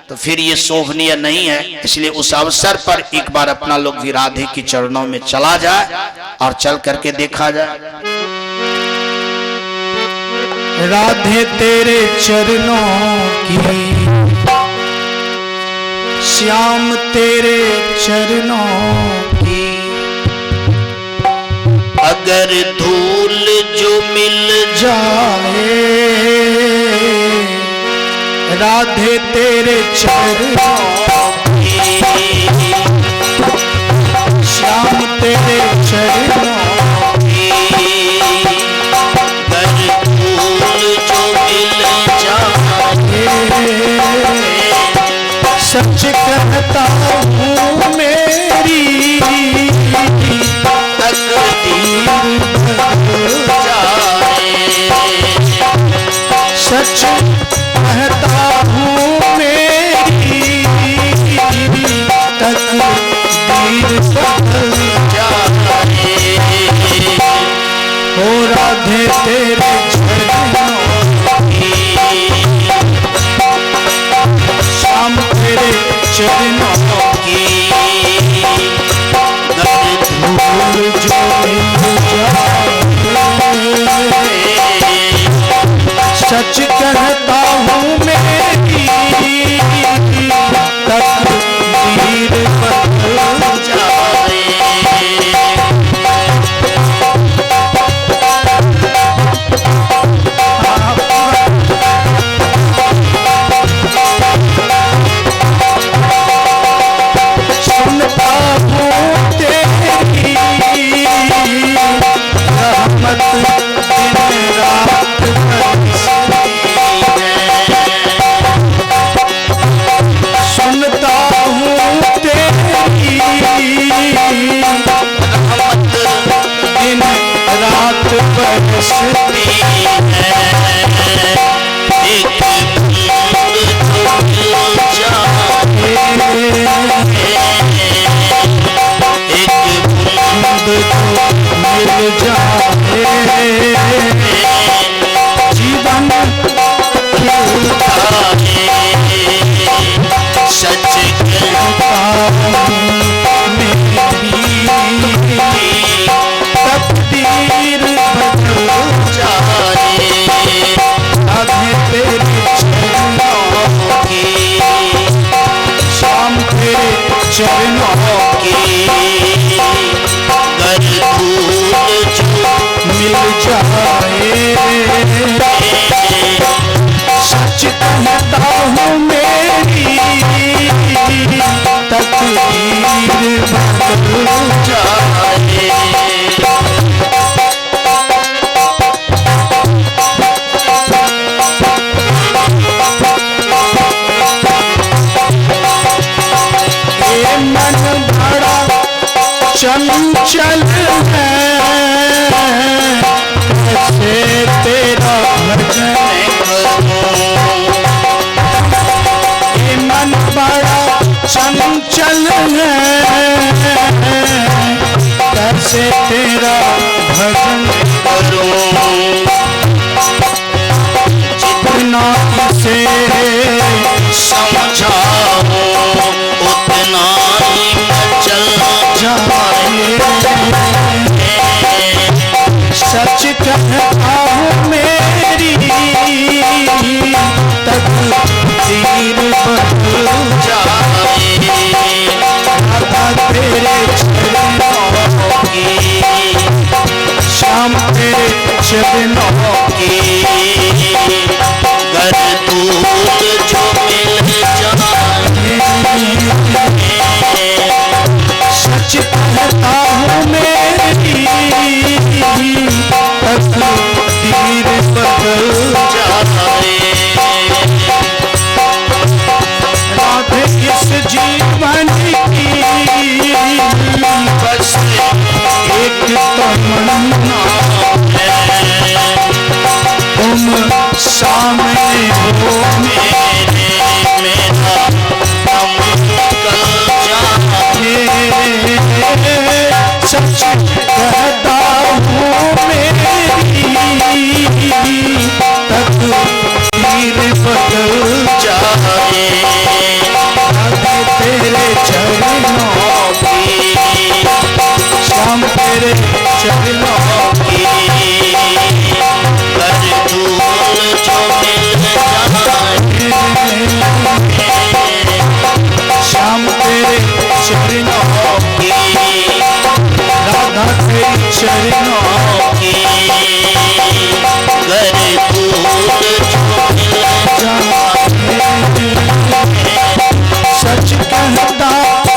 A: तो फिर ये शोभनीय नहीं है। इसलिए उस अवसर पर एक बार अपना लोग भी राधे की चरणों में चला जाए और चल करके देखा जाए।
B: राधे तेरे चरणों की, श्याम तेरे चरणों की,
A: अगर धूल जो मिल
B: जाए राधे तेरे चरणों की, श्याम तेरे चरणों की,
A: अगर धूल जो मिल जाए,
B: सच कहता हूँ मेरी
A: तकदीर बदल जाए,
B: सच कहता हूँ मेरी तकदीर बदल
A: जाए।
B: हो राधे तेरे चरणों की, श्याम तेरे चरणों की, धूल जो मिल जाए, सच कहता हूँ मेरी तकदीर बदल
A: जाए।
B: सुनता हूँ तेरी रहमत दिन रात बरसती है, सुनता हूँ तेरी रहमत दिन रात बरसती है,
A: एक बूंद जो मिल जाए, एक बूंद
B: मिल जाए, जीवन खिलता
A: है, सच कहता
B: मेरी तकदीर बदल
A: जाए।
B: राधे तेरे चरणों
A: की,
B: श्याम तेरे चरणों
A: की, अगर धूल जो
B: मिल जाए, सच कहता हूँ मेरी तकदीर बदल
A: जाए।
B: ये मन बड़ा चंचल है, कैसे तेरा भजन ये मन बड़ा चंचल है, कैसे तेरा भजन
A: करूं
B: चाहता हूँ मेरी तकदीर बदल
A: जाए,
B: राधा तेरे चरणों
A: की
B: श्याम तेरे चरणों
A: की गर दूत जो मिल जाए,
B: सच कहता हूँ मेरी तकदीर बदल
A: जाए,
B: राधे इस जीवन की
A: बस
B: एक तमन्ना
A: है,
B: तुम सामने हो
A: मेरे मेरा हम कल जाए,
B: सच कहता हूँ मेरी तकदीर बदल
A: जाए,
B: राधे तेरे चरणों
A: की
B: श्याम तेरे चरणों
A: की गर दूत जो मिल जाए,
B: श्याम तेरे चरणों
A: की
B: राधा तेरे चरणों
A: की गर दूत जो मिल जाए,
B: सच कहता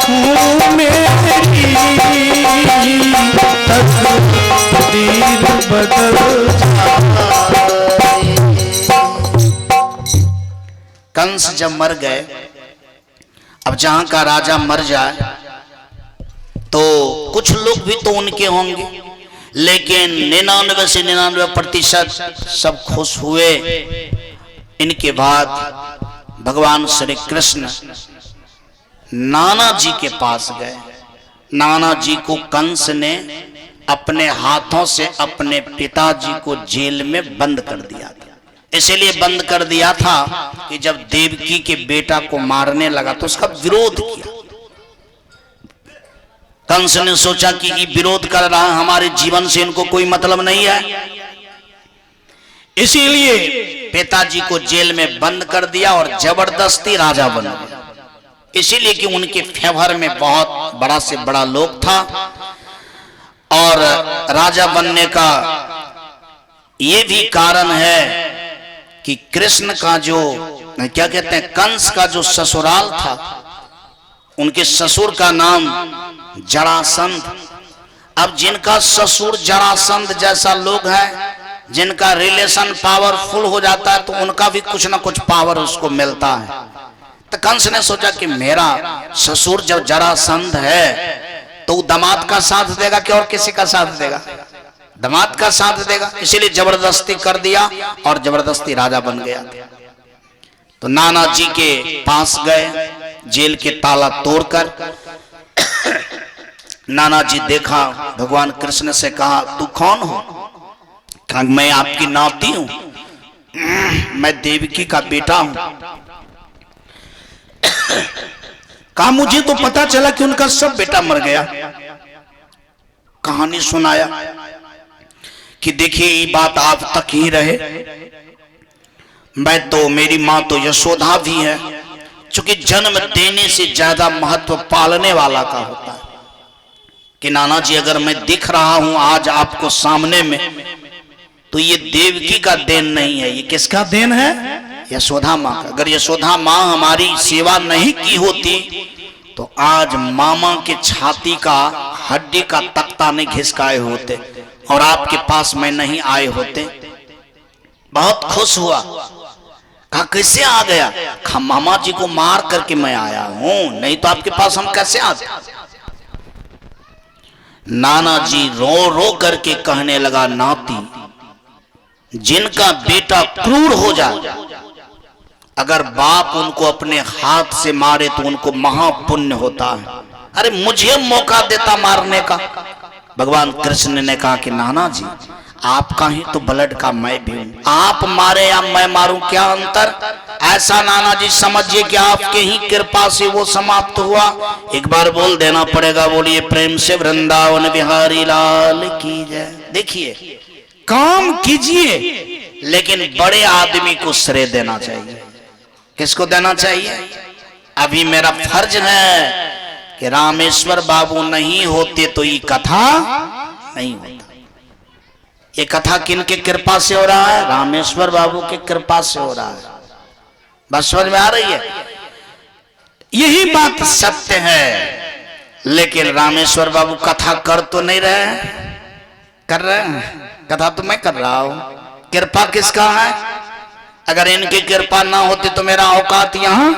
B: हूँ मेरी तकदीर बदल
A: कंस जब मर गए, अब जहां का राजा मर जाए तो कुछ लोग भी तो उनके होंगे, लेकिन 99 से 99% सब खुश हुए। इनके बाद भगवान श्री कृष्ण नाना जी के पास गए। नाना जी को कंस ने अपने हाथों से अपने पिताजी को जेल में बंद कर दिया था। इसीलिए बंद कर दिया था कि जब देवकी के बेटा को मारने लगा तो उसका विरोध किया। कंस ने सोचा कि ये विरोध कर रहा है, हमारे जीवन से इनको कोई मतलब नहीं है, इसीलिए पिताजी को जेल में बंद कर दिया और जबरदस्ती राजा बन गया। इसीलिए कि उनके फेवर में बहुत बड़ा से बड़ा लोग था और राजा बनने का ये भी कारण है कि कृष्ण का जो क्या कहते हैं, कंस का जो ससुराल था, उनके ससुर का नाम जरासंध। अब जिनका ससुर जरासंध जैसा लोग है, जिनका रिलेशन पावरफुल हो जाता है, तो उनका भी कुछ ना कुछ पावर उसको मिलता है। तो कंस ने सोचा कि मेरा ससुर जब जरासंध है तो दामाद का साथ देगा कि और किसी का साथ देगा? दामाद का साथ देगा। इसीलिए जबरदस्ती कर दिया और जबरदस्ती राजा बन गया। तो नाना जी के पास गए, जेल के ताला तोड़कर। नाना जी देखा, भगवान कृष्ण से कहा, तू कौन हो? कहा, मैं आपकी नाती हूं, मैं देवकी का बेटा हूं। कहा, मुझे तो पता चला कि उनका सब बेटा मर गया। कहानी सुनाया कि देखिए ये बात आप तक ही रहे, मैं तो, मेरी माँ तो यशोदा भी है, क्योंकि जन्म देने से ज्यादा महत्व पालने वाला का होता है। कि नाना जी अगर मैं दिख रहा हूं आज आपको सामने में, तो ये देवकी का देन नहीं है, ये किसका देन है? यशोदा माँ का। अगर यशोदा माँ हमारी सेवा नहीं की होती तो आज मामा के छाती का हड्डी का तख्ता नहीं घिसकाए होते और आपके पास में नहीं आए होते। बहुत खुश हुआ। कहा, कैसे आ गया? कहा, मामा जी को मार करके मैं आया हूं, नहीं तो आपके पास हम कैसे आते? नाना जी रो रो करके कहने लगा, नाती, जिनका बेटा क्रूर हो जाए, अगर बाप उनको अपने हाथ से मारे तो उनको महापुण्य होता है। अरे मुझे मौका देता मारने का। भगवान कृष्ण ने कहा कि नाना जी, आपका ही तो ब्लड का मैं भी हूं, आप मारे या मैं मारूं, क्या अंतर? ऐसा नाना जी समझिए कि आपके ही कृपा से वो समाप्त हुआ। एक बार बोल देना पड़ेगा, बोलिए प्रेम से वृंदावन बिहारी लाल की जय। देखिए काम कीजिए, लेकिन बड़े आदमी को श्रेय देना चाहिए। किसको देना चाहिए? अभी मेरा फर्ज है कि रामेश्वर बाबू नहीं होते तो ये कथा नहीं होता। ये कथा किनके कृपा से हो रहा है? रामेश्वर बाबू के कृपा से हो रहा है। बस समझ में आ रही है? यही बात सत्य है। लेकिन रामेश्वर बाबू कथा कर तो नहीं रहे हैं? कर रहे हैं। कथा तो मैं कर रहा हूं। कृपा किसका है? अगर इनकी कृपा ना होती तो मेरा औकात यहां,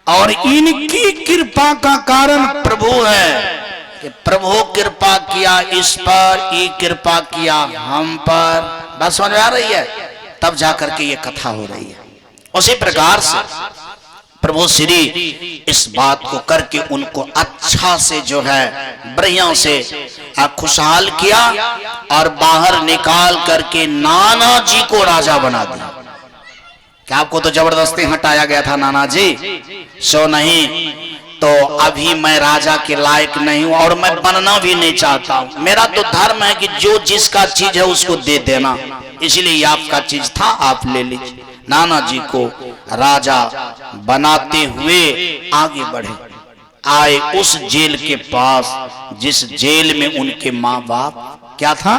A: और इनकी कृपा का कारण प्रभु है कि प्रभु कृपा किया इस पर, ये कृपा किया हम पर। बस समझ में आ रही है? तब जाकर के ये कथा हो रही है। उसी प्रकार से प्रभु श्री इस बात को करके उनको अच्छा से जो है बढ़िया से खुशहाल किया और बाहर निकाल करके नाना जी को राजा बना दिया। क्या आपको तो जबरदस्ती हटाया गया था नाना जी? सो नहीं तो अभी मैं राजा के लायक नहीं हूं और मैं बनना भी नहीं चाहता हूं। मेरा तो धर्म है कि जो जिसका चीज है उसको दे देना, इसलिए आपका चीज था आप ले लीजिए। नाना जी को राजा बनाते हुए आगे बढ़े, आए उस जेल के पास जिस जेल में उनके माँ बाप क्या था?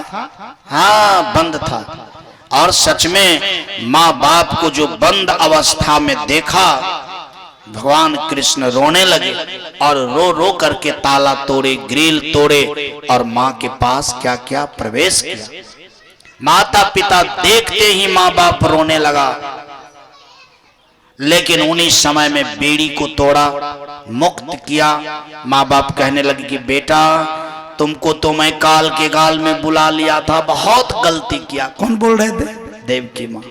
A: हाँ, बंद था। और सच में माँ बाप को जो बंद अवस्था में देखा, भगवान कृष्ण रोने लगे और रो रो करके ताला तोड़े, ग्रिल तोड़े और माँ के पास क्या क्या प्रवेश किया। माता पिता देखते ही माँ बाप रोने लगा। लेकिन उन्हीं समय में बेड़ी को तोड़ा, मुक्त किया। माँ बाप कहने लगे कि बेटा तुमको तो मैं काल के गाल में बुला लिया था, बहुत गलती किया। कौन बोल रहे थे? देव की माँ।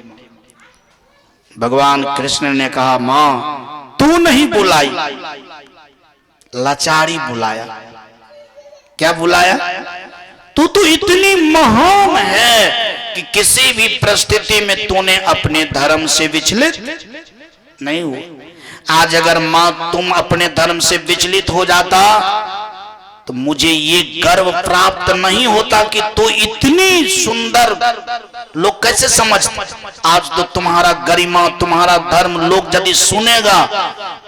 A: भगवान कृष्ण ने कहा माँ तू नहीं बुलाई, लाचारी बुलाया। क्या बुलाया? तू तो इतनी महान है कि किसी भी परिस्थिति में तूने अपने धर्म से विचलित नहीं हुआ। आज अगर मां तुम अपने धर्म से विचलित हो जाता तो मुझे ये गर्व प्राप्त नहीं होता कि तू इतनी सुंदर। लोग कैसे समझते? आज तो तुम्हारा गरिमा, तुम्हारा धर्म लोग यदि सुनेगा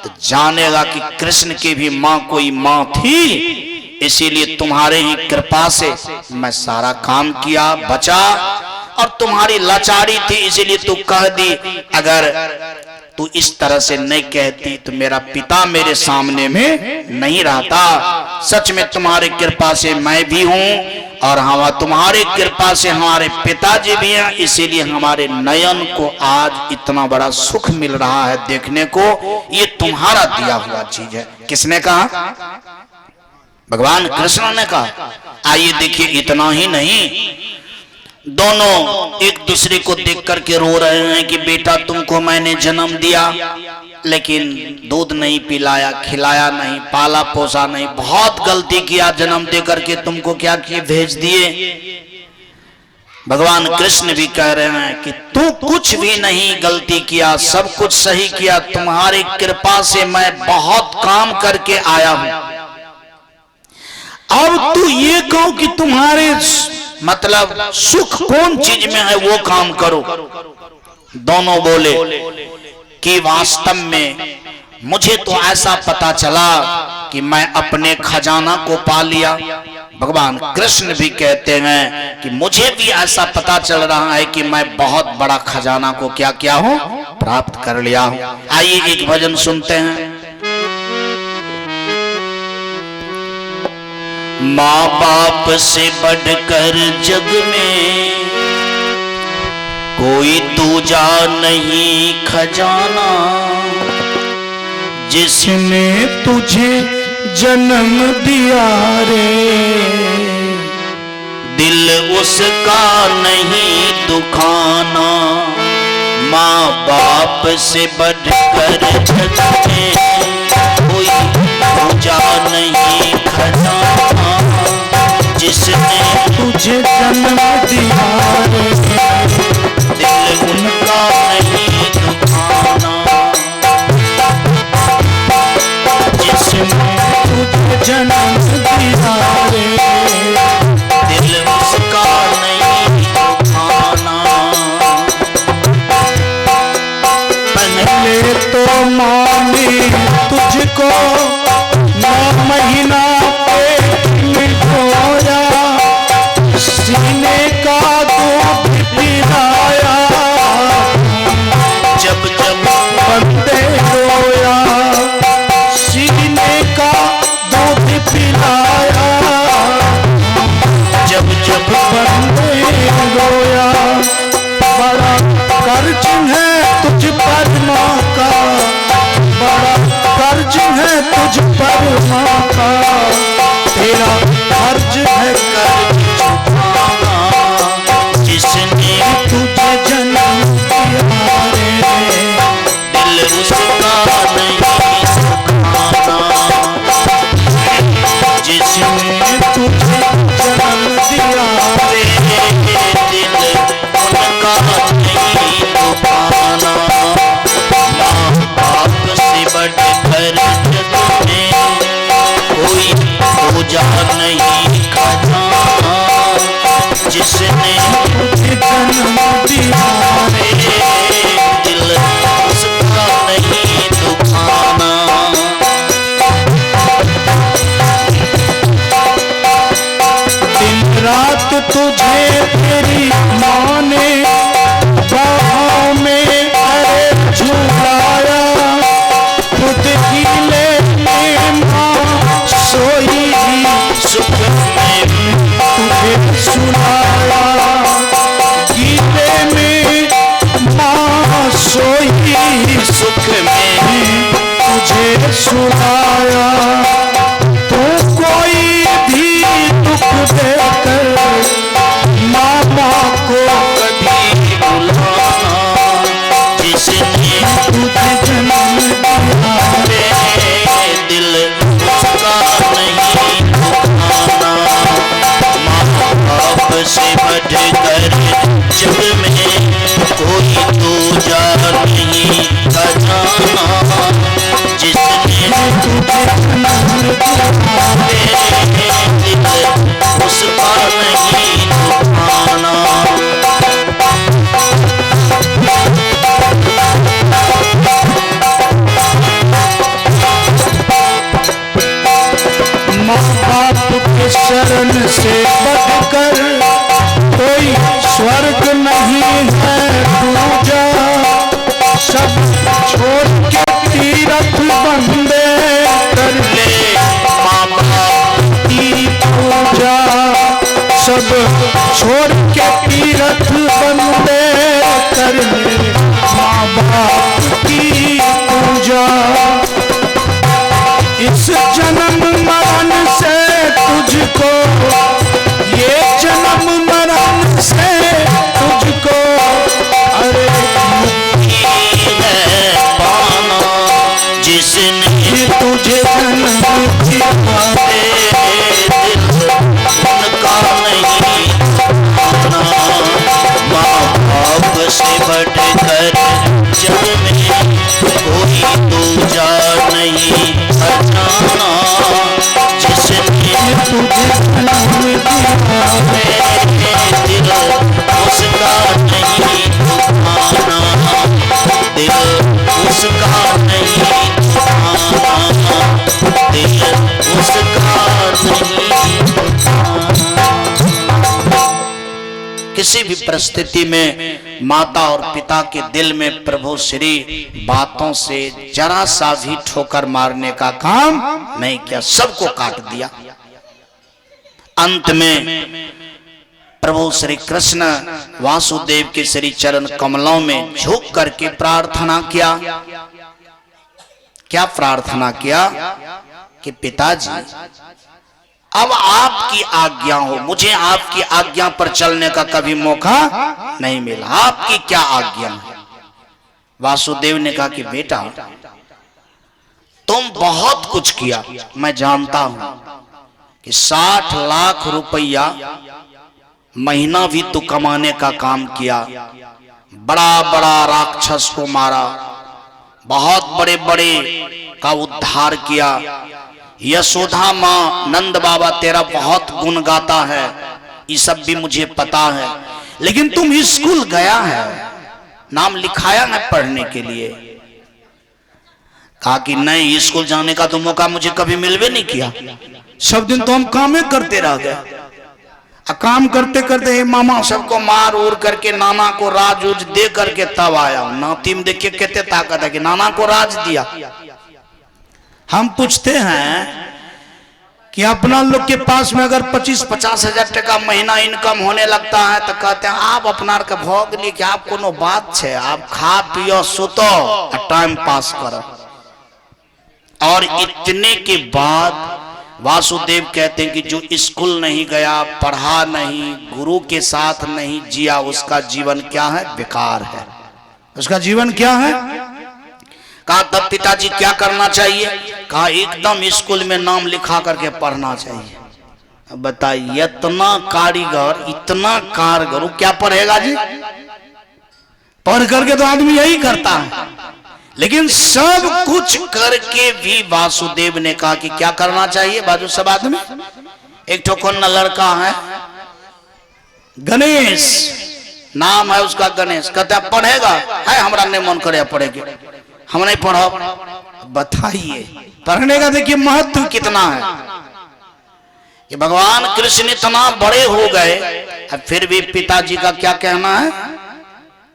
A: तो जानेगा कि कृष्ण की भी मां कोई मां थी। इसीलिए तुम्हारे ही कृपा से मैं सारा काम किया, बचा। और तुम्हारी लाचारी थी इसीलिए तू कह दी। अगर तू इस तरह से नहीं कहती तो मेरा पिता मेरे सामने में नहीं रहता। सच में तुम्हारी कृपा से मैं भी हूं और हम तुम्हारी कृपा से हमारे पिताजी भी हैं। इसीलिए हमारे नयन को आज इतना बड़ा सुख मिल रहा है देखने को। ये तुम्हारा दिया हुआ चीज है। किसने कहा? भगवान कृष्ण ने कहा। आइए देखिए, इतना ही नहीं, दोनों एक दूसरे को देख करके रो रहे हैं कि बेटा तुमको मैंने जन्म दिया लेकिन दूध नहीं पिलाया, खिलाया नहीं, पाला पोसा नहीं, बहुत गलती किया जन्म दे करके तुमको क्या किए भेज दिए। भगवान कृष्ण भी कह रहे हैं कि तू कुछ भी नहीं गलती किया, सब कुछ सही किया। तुम्हारी कृपा से मैं बहुत काम करके आया हूं। अब तू ये कहो कि तुम्हारे मतलब सुख कौन चीज में है वो काम करो। दोनों बोले कि वास्तव में मुझे तो ऐसा पता चला कि मैं अपने खजाना को पा लिया। भगवान कृष्ण भी कहते हैं कि मुझे भी ऐसा पता चल रहा है कि मैं बहुत बड़ा खजाना को क्या क्या हूं, प्राप्त कर लिया हूं। आइए एक भजन सुनते हैं। माँ बाप से बढ़कर जग में कोई दूजा नहीं खजाना।
B: जिसने तुझे जन्म दिया रे,
A: दिल उसका नहीं दुखाना। माँ बाप से बढ़कर जग में कोई दूजा नहीं खजाना। जिसने
B: तुझे जन्म दिया रे,
A: दिल उनका नहीं दुखाना।
B: जिसने तुझे जन्म दिया रे,
A: दिल उसका नहीं
B: माता तेरा फर्ज है
A: कर्ज चुकाना, जिसने
B: तुझे जन्म दिया रे,
A: दिल उसका नहीं सुखाना, जिसने
B: तुझे जन्म दिया
A: रे दिल उनका नहीं दुखाना। माँ बाप से बढ़कर जग में कोई पूजा नहीं खजाना, जिसने
B: तुझे जन्म दिया
A: रे दिल उसका नहीं दुखाना।
B: दिन रात तुझे तेरी माँ ने बाहों में अरे झुलाया, खुद गीले में माँ सोई
A: सुख में
B: तुझे सुलाया, गीले में माँ सोई
A: सुख में
B: तुझे सुलाया। तो कोई भी दुख देकर मामा को
A: कभी बुलाना, जिसने
B: तुझे जन्म दिया
A: रे दिल उसका नहीं दुखाना। माँ बाप से बढ़कर जग में कोई दूजा नहीं खजाना, जिसने
B: तुझे जन्म दिया
A: रे दिल उसका नहीं दुखाना।
B: माँ बाप के शरण से बढ़कर कोई स्वर्ग नहीं है दूजा, सब छोड़ के तीरथ बंदे कर
A: ले माँ बाप
B: की पूजा, सब छोड़ के तीरथ बंदे कर ले माँ बाप की पूजा। इस जन्म मरण से तुझको, ये जन्म मरण से तुझको अरे
A: है पाना, जिसने
B: तुझे जन्म दिया
A: रे दिल उनका नहीं दुखाना। माँ बाप से बढ़कर जग में कोई दूजा नहीं खजाना, जिसने
B: तुझे जन्म दिया
A: रे दिल उसका नहीं दुखाना, दिल उसका नहीं दुखाना, दिल उसका नहीं दुखाना। किसी भी परिस्थिति में माता और पिता के दिल में प्रभु श्री बातों से जरा सा भी ठोकर मारने का काम नहीं किया, सबको काट दिया। अंत में प्रभु श्री कृष्ण वासुदेव के श्री चरण कमलों में झुक करके प्रार्थना किया। क्या प्रार्थना किया कि पिताजी अब आपकी आज्ञा हो, मुझे आपकी आज्ञा पर चलने का कभी मौका नहीं मिला, आपकी क्या आज्ञा है। वासुदेव ने कहा कि बेटा तुम बहुत कुछ किया, मैं जानता हूं कि 60 लाख रुपया महीना भी तू कमाने का काम किया, बड़ा बड़ा राक्षस को मारा, बहुत बड़े बड़े का उद्धार किया। यशोदा माँ नंद बाबा तेरा बहुत गुण गाता है, ये सब भी मुझे पता है, लेकिन तुम स्कूल गया है, नाम लिखाया है पढ़ने के लिए। कहा कि नहीं, स्कूल जाने का तो मौका मुझे कभी मिलवे नहीं किया, सब दिन तो हम काम करते रह गए। काम करते करते मामा सबको मार उड़ करके नाना को राज उज दे करके तब आया। नाती में देखिए कहते ताकत है कि नाना को राज दिया। हम पूछते हैं कि अपना लोग के पास में अगर 25-50 हजार टका महीना इनकम होने लगता है तो कहते हैं आप अपना के भोग लिए कि आप कोनो बात छे, आप खा पियो सुतो टाइम पास करो। और इतने के बाद वासुदेव कहते हैं कि जो स्कूल नहीं गया, पढ़ा नहीं, गुरु के साथ नहीं जिया, उसका जीवन क्या है? बेकार है।
B: उसका जीवन क्या है?
A: कहा तब पिताजी क्या करना चाहिए? कहा एकदम स्कूल में नाम लिखा करके पढ़ना चाहिए। अब बताइए, इतना कारीगर, इतना कारगर, वो क्या पढ़ेगा जी?
B: पढ़ करके तो आदमी यही करता है।
A: लेकिन सब कुछ करके भी वासुदेव ने कहा कि क्या करना चाहिए? बाजू सब आदमी, एक ठो कौन लड़का है, गणेश नाम है उसका, गणेश। कहता है पढ़ेगा? है हमरा नहीं मन करे पढ़ेगे, हम नहीं पढ़ो। बताइए
B: पढ़ने का देखिए महत्व
A: कितना है कि भगवान कृष्ण इतना बड़े हो गए, अब फिर भी पिताजी का क्या कहना है?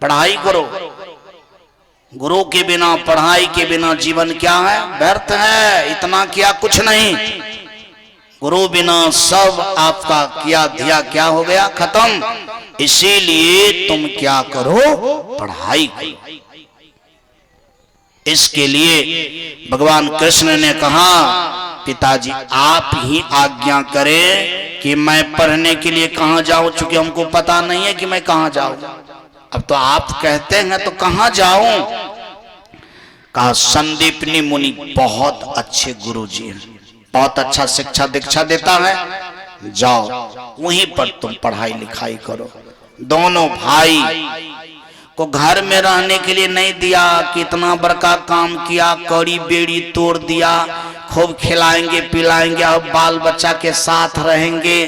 A: पढ़ाई करो। गुरु के बिना, पढ़ाई के बिना जीवन क्या है? व्यर्थ है। इतना किया कुछ नहीं, गुरु बिना सब आपका किया दिया क्या हो गया? खत्म। इसीलिए तुम क्या करो? पढ़ाई करो। इसके लिए भगवान कृष्ण ने कहा पिताजी आप ही आज्ञा करें कि मैं पढ़ने के लिए कहां जाऊं, चूंकि हमको पता नहीं है कि मैं कहां जाऊं। अब तो आप कहते हैं तो कहां जाऊं? कहा संदीपनी मुनि बहुत अच्छे गुरुजी हैं, बहुत अच्छा शिक्षा दीक्षा देता है, जाओ वहीं पर तुम पढ़ाई लिखाई करो। दोनों भाई को घर में रहने के लिए नहीं दिया, कितना बड़का काम किया, कड़ी बेड़ी तोड़ दिया, खूब खिलाएंगे पिलाएंगे, अब बाल बच्चा के साथ रहेंगे।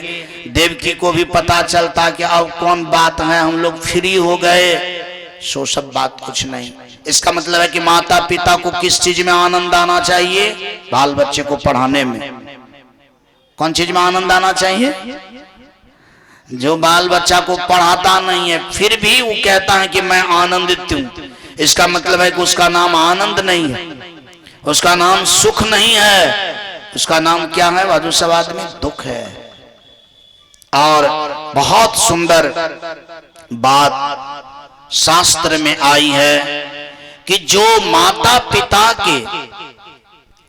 A: देवकी को भी पता चलता कि अब कौन बात है, हम लोग फ्री हो गए। सो सब बात कुछ नहीं। इसका मतलब है कि माता पिता को किस चीज में आनंद आना चाहिए? बाल बच्चे को पढ़ाने में। कौन चीज में आनंद आना चाहिए? जो बाल बच्चा को पढ़ाता नहीं है फिर भी वो कहता है कि मैं आनंदित हूं, इसका मतलब है कि उसका नाम आनंद नहीं है, उसका नाम सुख नहीं है, उसका नाम क्या है? बाजू सब आदमी दुख है। और बहुत सुंदर बात शास्त्र में आई है कि जो माता पिता के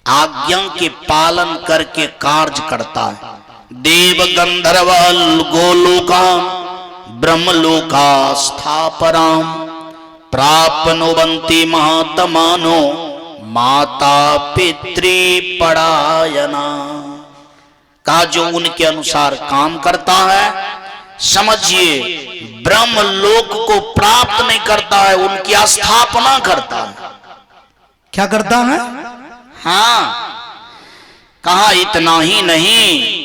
A: आज्ञा के पालन करके कार्य करता है, देव गंधर्व गोलोका ब्रह्मलोका स्थापराम प्राप्नुवन्ति महात्मानो माता पितृ परायणा। कहा जो उनके अनुसार काम करता है, समझिए ब्रह्मलोक को प्राप्त नहीं करता है, उनकी स्थापना करता है।
B: क्या करता है?
A: हाँ, कहा इतना ही नहीं,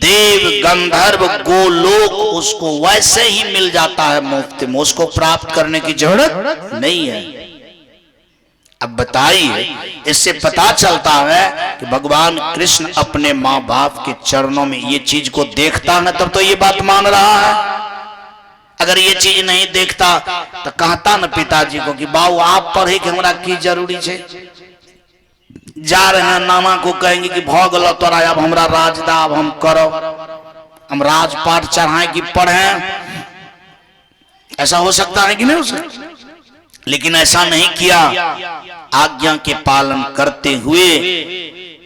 A: देव गंधर्व गोलोक उसको वैसे ही मिल जाता है मुफ्त में, उसको प्राप्त करने की जरूरत नहीं है। अब बताइए, इससे पता चलता है कि भगवान कृष्ण अपने माँ बाप के चरणों में ये चीज को देखता है, तब तो ये बात मान रहा है। अगर ये चीज नहीं देखता तो कहता न पिताजी को कि बाबू आप पढ़े कि हमरा की जरूरी है। जा रहे हैं नाना को कहेंगे कि भगल तोरा, अब हमरा राजदा, अब हम करो, हम राजपाट चढ़ाएं कि पढ़ें। ऐसा हो सकता है कि नहीं हो सकता? लेकिन ऐसा नहीं किया। आज्ञा के पालन करते हुए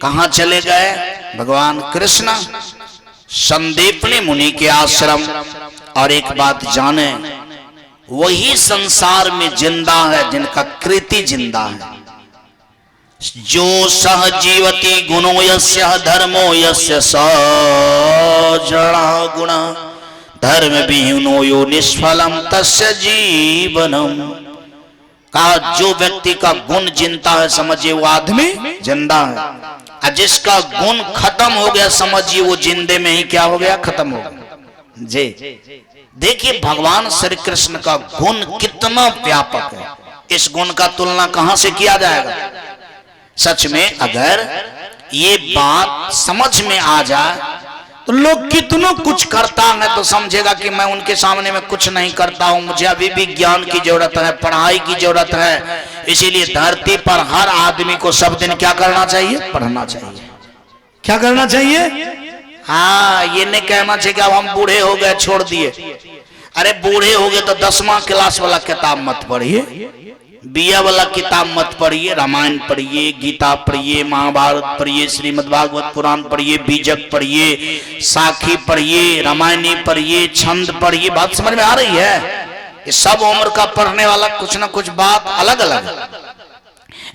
A: कहां चले गए भगवान कृष्ण? संदीपनी मुनि के आश्रम। और एक बात जाने, वही संसार में जिंदा है जिनका कृति जिंदा है। जो सह जीवति गुणो यस्य धर्मो यस्य स जड़ा गुण धर्म विहीनो यो निष्फलम तस्य जीवनम। कहा जो व्यक्ति का गुण जिंदा है समझिए वो आदमी जिंदा है, और जिसका गुण खत्म हो गया समझिए वो जिंदे में ही क्या हो गया? खत्म हो गया जी। देखिए भगवान श्री कृष्ण का गुण कितना व्यापक है, इस गुण का तुलना कहां से किया जाएगा? सच में अगर ये बात समझ में आ जाए तो लोग कितना कुछ करता है तो समझेगा कि मैं उनके सामने में कुछ नहीं करता हूं, मुझे अभी भी ज्ञान की जरूरत है, पढ़ाई की जरूरत है। इसीलिए धरती पर हर आदमी को सब दिन क्या करना चाहिए? पढ़ना चाहिए।
B: क्या करना चाहिए?
A: हाँ, ये नहीं कहना चाहिए कि अब हम बूढ़े हो गए छोड़ दिए। अरे बूढ़े हो गए तो 10वां क्लास वाला किताब मत पढ़िए, बिया वाला किताब मत पढ़िए, रामायण पढ़िए, गीता पढ़िए, महाभारत पढ़िए, श्रीमद् भागवत पुराण पढ़िए, बीजक पढ़िए, साखी पढ़िए, रामायणी पढ़िए, छंद पढ़िए। बात समझ में आ रही है? ये सब उम्र का पढ़ने वाला कुछ ना कुछ बात अलग अलग।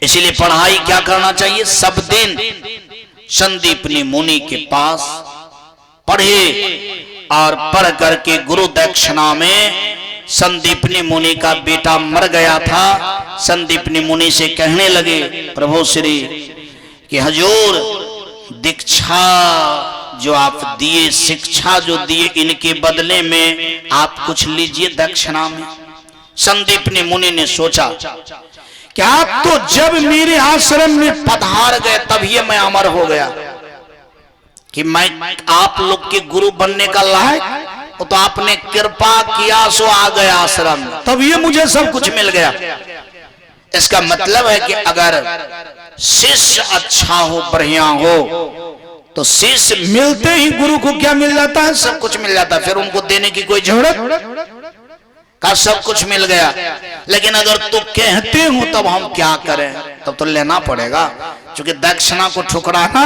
A: इसीलिए पढ़ाई क्या करना चाहिए? सब दिन संदीपनी मुनि के पास पढ़े और पढ़ करके गुरु दक्षिणा में संदीपनी मुनि का बेटा मर गया था। संदीपनी मुनि से कहने लगे प्रभु श्री कि हजूर दीक्षा जो आप दिए, शिक्षा जो दिए, इनके बदले में आप कुछ लीजिए दक्षिणा में। संदीपनी मुनि ने सोचा कि आप तो जब मेरे आश्रम में पधार गए तभी मैं अमर हो गया कि मैं आप लोग के गुरु बनने का लायक, तो आपने कृपा किया सो आ गया आश्रम, तब ये मुझे सब कुछ मिल गया। इसका मतलब है कि अगर शिष्य अच्छा हो, बढ़िया हो, तो शिष्य मिलते ही गुरु को क्या मिल जाता है? सब कुछ मिल जाता है। फिर उनको देने की कोई जरूरत का, सब कुछ मिल गया। लेकिन अगर तू कहते हो तब हम क्या करें? तब तो लेना पड़ेगा, क्योंकि दक्षिणा को ठुकराना,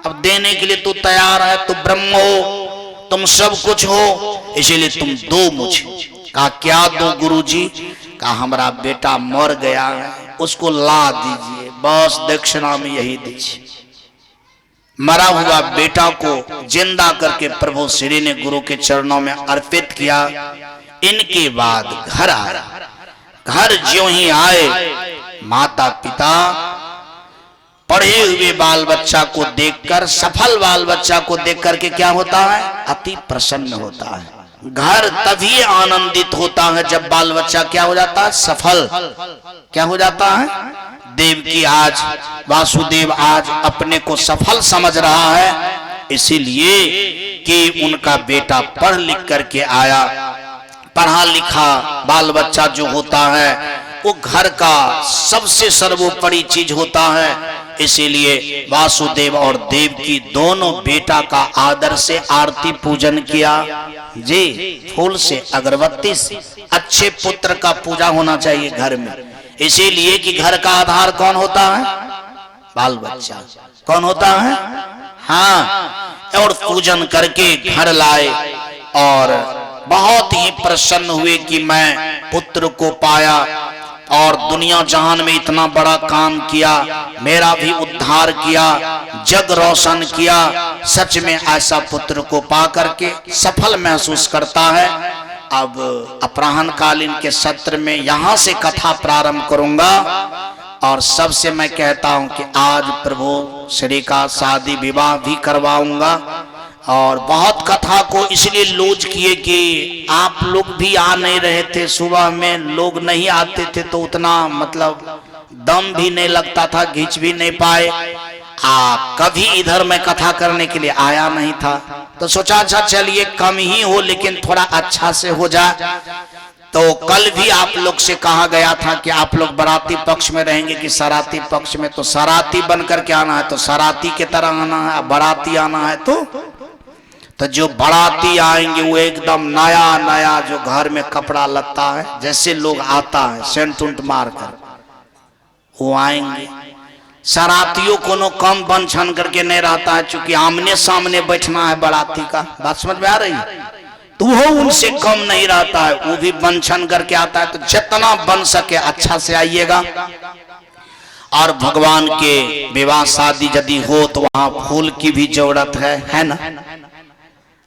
A: अब देने के लिए तू तैयार है, तू ब्रह्म हो, तुम सब कुछ हो, इसीलिए तुम दो मुझे। कहा क्या दो गुरुजी? कहा हमारा बेटा मर गया है, उसको ला दीजिए, बस दक्षिणा में यही दीजिए। मरा हुआ बेटा को जिंदा करके प्रभु श्री ने गुरु के चरणों में अर्पित किया। इनके बाद घर आया। घर ज्यों ही आए, माता पिता पढ़े हुए बाल बच्चा को देखकर, सफल बाल बच्चा को देख करके क्या होता है? अति प्रसन्न होता है। घर तभी आनंदित होता है जब बाल बच्चा क्या हो जाता है? सफल। क्या हो जाता है? देवकी आज, वासुदेव आज अपने को सफल समझ रहा है, इसीलिए कि उनका बेटा पढ़ लिख करके आया। पढ़ा लिखा बाल बच्चा जो होता है वो घर का सबसे सर्वोपरि चीज होता है। इसीलिए वासुदेव और देवकी दोनों बेटा का आदर से आरती पूजन किया जी, फूल से, अगरबत्ती से। अच्छे पुत्र का पूजा होना चाहिए घर में, इसीलिए कि घर का आधार कौन होता है? बाल बच्चा। कौन होता है? हाँ। और पूजन करके घर लाए और बहुत ही प्रसन्न हुए कि मैं पुत्र को पाया और दुनिया जहान में इतना बड़ा काम किया, मेरा भी उद्धार किया, जग रोशन किया। सच में ऐसा पुत्र को पा करके सफल महसूस करता है। अब अपराह्न कालीन के सत्र में यहाँ से कथा प्रारंभ करूंगा और सबसे मैं कहता हूँ कि आज प्रभु श्री का शादी विवाह भी करवाऊंगा। और बहुत कथा को इसलिए लूज किए कि आप लोग भी आ नहीं रहे थे, सुबह में लोग नहीं आते थे तो उतना मतलब दम भी नहीं लगता था, खींच भी नहीं पाए। कभी इधर मैं कथा करने के लिए आया नहीं था, तो सोचा अच्छा चलिए कम ही हो लेकिन थोड़ा अच्छा से हो जाए। तो कल भी आप लोग से कहा गया था कि आप लोग बाराती पक्ष में रहेंगे कि सराती पक्ष में, तो सराती बन करके आना है तो सराती की तरह आना है, बाराती आना है तो जो बाराती आएंगे वो एकदम नया नया जो घर में कपड़ा लगता है, जैसे लोग आता है सेंट उंट मार कर वो आएंगे। सरातियों को नो कम बन छन करके नहीं रहता है, चूंकि आमने सामने बैठना है बाराती का। बात समझ में आ रही है? तो वो उनसे कम नहीं रहता है, वो भी बन छन करके आता है। तो जितना बन सके अच्छा से आइएगा। और भगवान के विवाह शादी यदि हो तो वहां फूल की भी जरूरत है ना,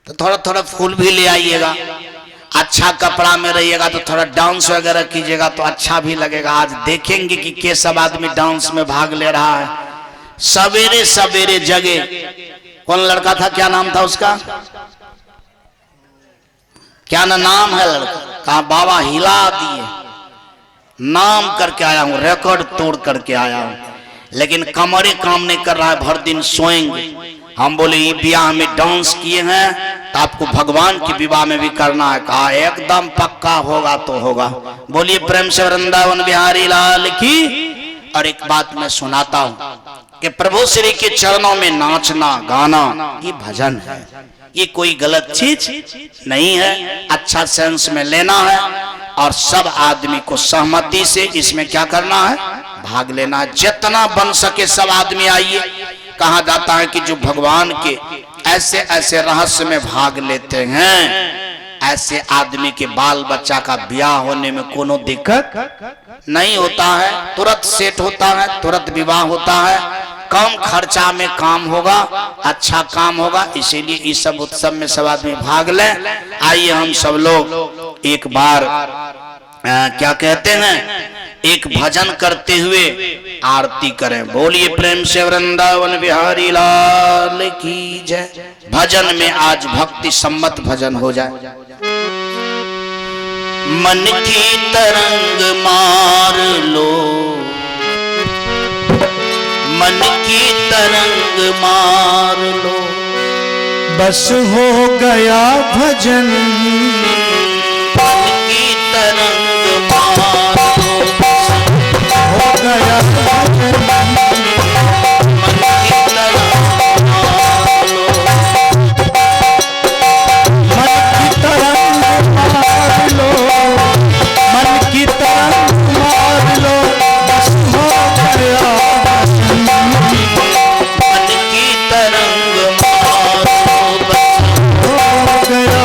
A: तो थोड़ा थोड़ा फूल भी ले आइएगा। अच्छा कपड़ा में रहिएगा तो थोड़ा डांस वगैरह कीजिएगा तो अच्छा भी लगेगा। आज देखेंगे कि के सब आदमी डांस में भाग ले रहा है। सवेरे सवेरे जगे, कौन लड़का था, क्या नाम था उसका, क्या ना नाम है लड़का? कहा बाबा हिला दिए, नाम करके आया हूं, रिकॉर्ड तोड़ करके आया हूं, लेकिन कमरे काम नहीं कर रहा है, भर दिन सोएंगे। हम बोले ये ब्याह में डांस किए हैं तो आपको भगवान के विवाह में भी करना है। कहा एकदम पक्का होगा तो होगा। बोलिए प्रेम से वृंदावन बिहारी लाल की। और एक बात मैं सुनाता हूं कि प्रभु श्री के चरणों में नाचना गाना ये भजन है, ये कोई गलत चीज नहीं है। अच्छा सेंस में लेना है और सब आदमी को सहमति से इसमें क्या करना है, भाग लेना है। जितना बन सके सब आदमी आइए। कहा जाता है कि जो भगवान के ऐसे ऐसे रहस्य में भाग लेते हैं, ऐसे आदमी के बाल बच्चा का ब्याह होने में कोनो दिक्कत नहीं होता है, तुरंत सेट होता है, तुरंत विवाह होता है, कम खर्चा में काम होगा, अच्छा काम होगा। इसीलिए इस सब उत्सव में सब आदमी भाग लें। आइए हम सब लोग एक बार क्या कहते हैं, एक भजन करते हुए आरती करें। बोलिए प्रेम से वृंदावन बिहारी लाल की जय। भजन में आज भक्ति सम्मत भजन हो जाए। मन की तरंग मार लो, मन की तरंग मार लो,
B: बस हो गया भजन।
A: मन की तरंग मार लो,
B: हो गया भजन।
A: मन की तरंग मार लो,
B: मन की तरंग मार लो, मन की तरंग मार लो, बस हो गया भजन।
A: मन की तरंग मार लो, बस
B: हो गया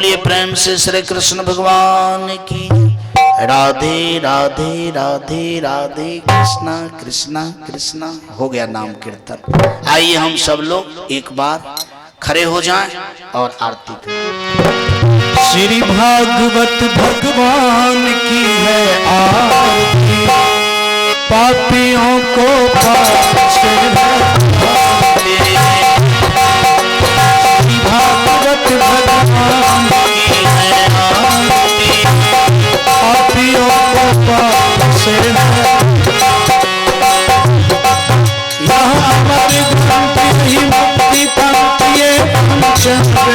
A: बोलिए प्रेम से श्री कृष्ण भगवान की। राधे राधे राधे राधे कृष्णा कृष्णा कृष्णा। हो गया नाम कीर्तन। आइए हम सब लोग एक बार खड़े हो जाएं और आरती करें।
B: श्री भागवत भगवान की है आरती, पापियों को पाप से भागवत भगवान की है आरती, पापियों को पाप से यहाँ हमारे ग्रंथ ही मुक्ति पंक्ति ये पंचंद्र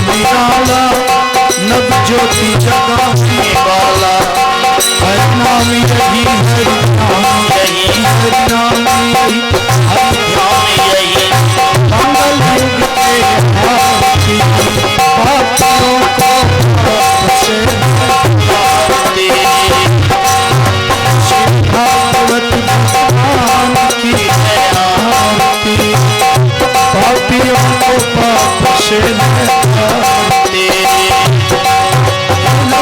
B: निराला, नव ज्योति जगाने वाला, हरि नाम यही हरि नाम यही हरि नाम यही हरि नाम यही, मंगल युग के आरती, पापियों को पाप से मुक्ति। श्री भागवत भगवान की है आरती, पापियों को पाप से मुक्ति।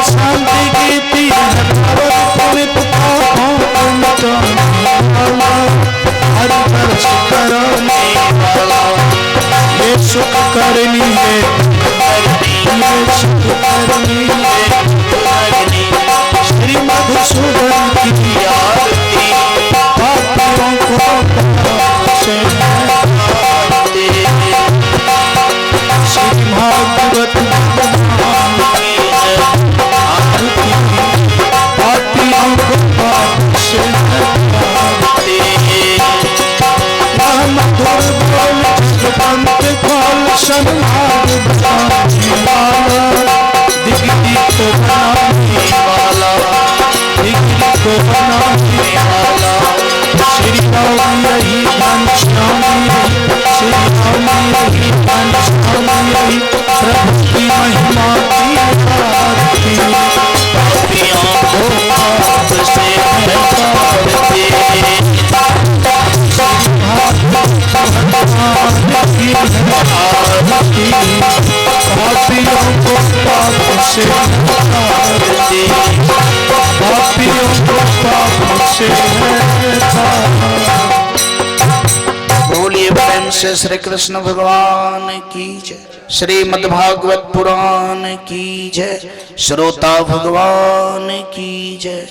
B: शांति गीति है पवित्र पापों को मिटाने वाला, हरि बरस कराने वाला, ये सुख करनी है ये सुख करनी है। श्री मधुसूदन की आरती, पापियों को पाप से मुक्ति। श्री भागवत भगवान की है आरती, पापियों को पाप से मुक्ति। मधुर बोल जगवंत खोल संहार बताने वाला, दिगली को बनाने वाला, दिगली को बनाने वाला। श्री राम यही घनश्याम यही, श्री राम यही घनश्याम यही, प्रभु की महिमा की आरती, पापियों को पाप से मुक्ति। भगवान की आरती, पापियों को पाप से मुक्ति, पापियों को पाप से मुक्ति।
A: बोलिए प्रेम से श्री कृष्ण भगवान की जय। श्रीमद् भागवत पुराण की जय। श्रोता भगवान की जय।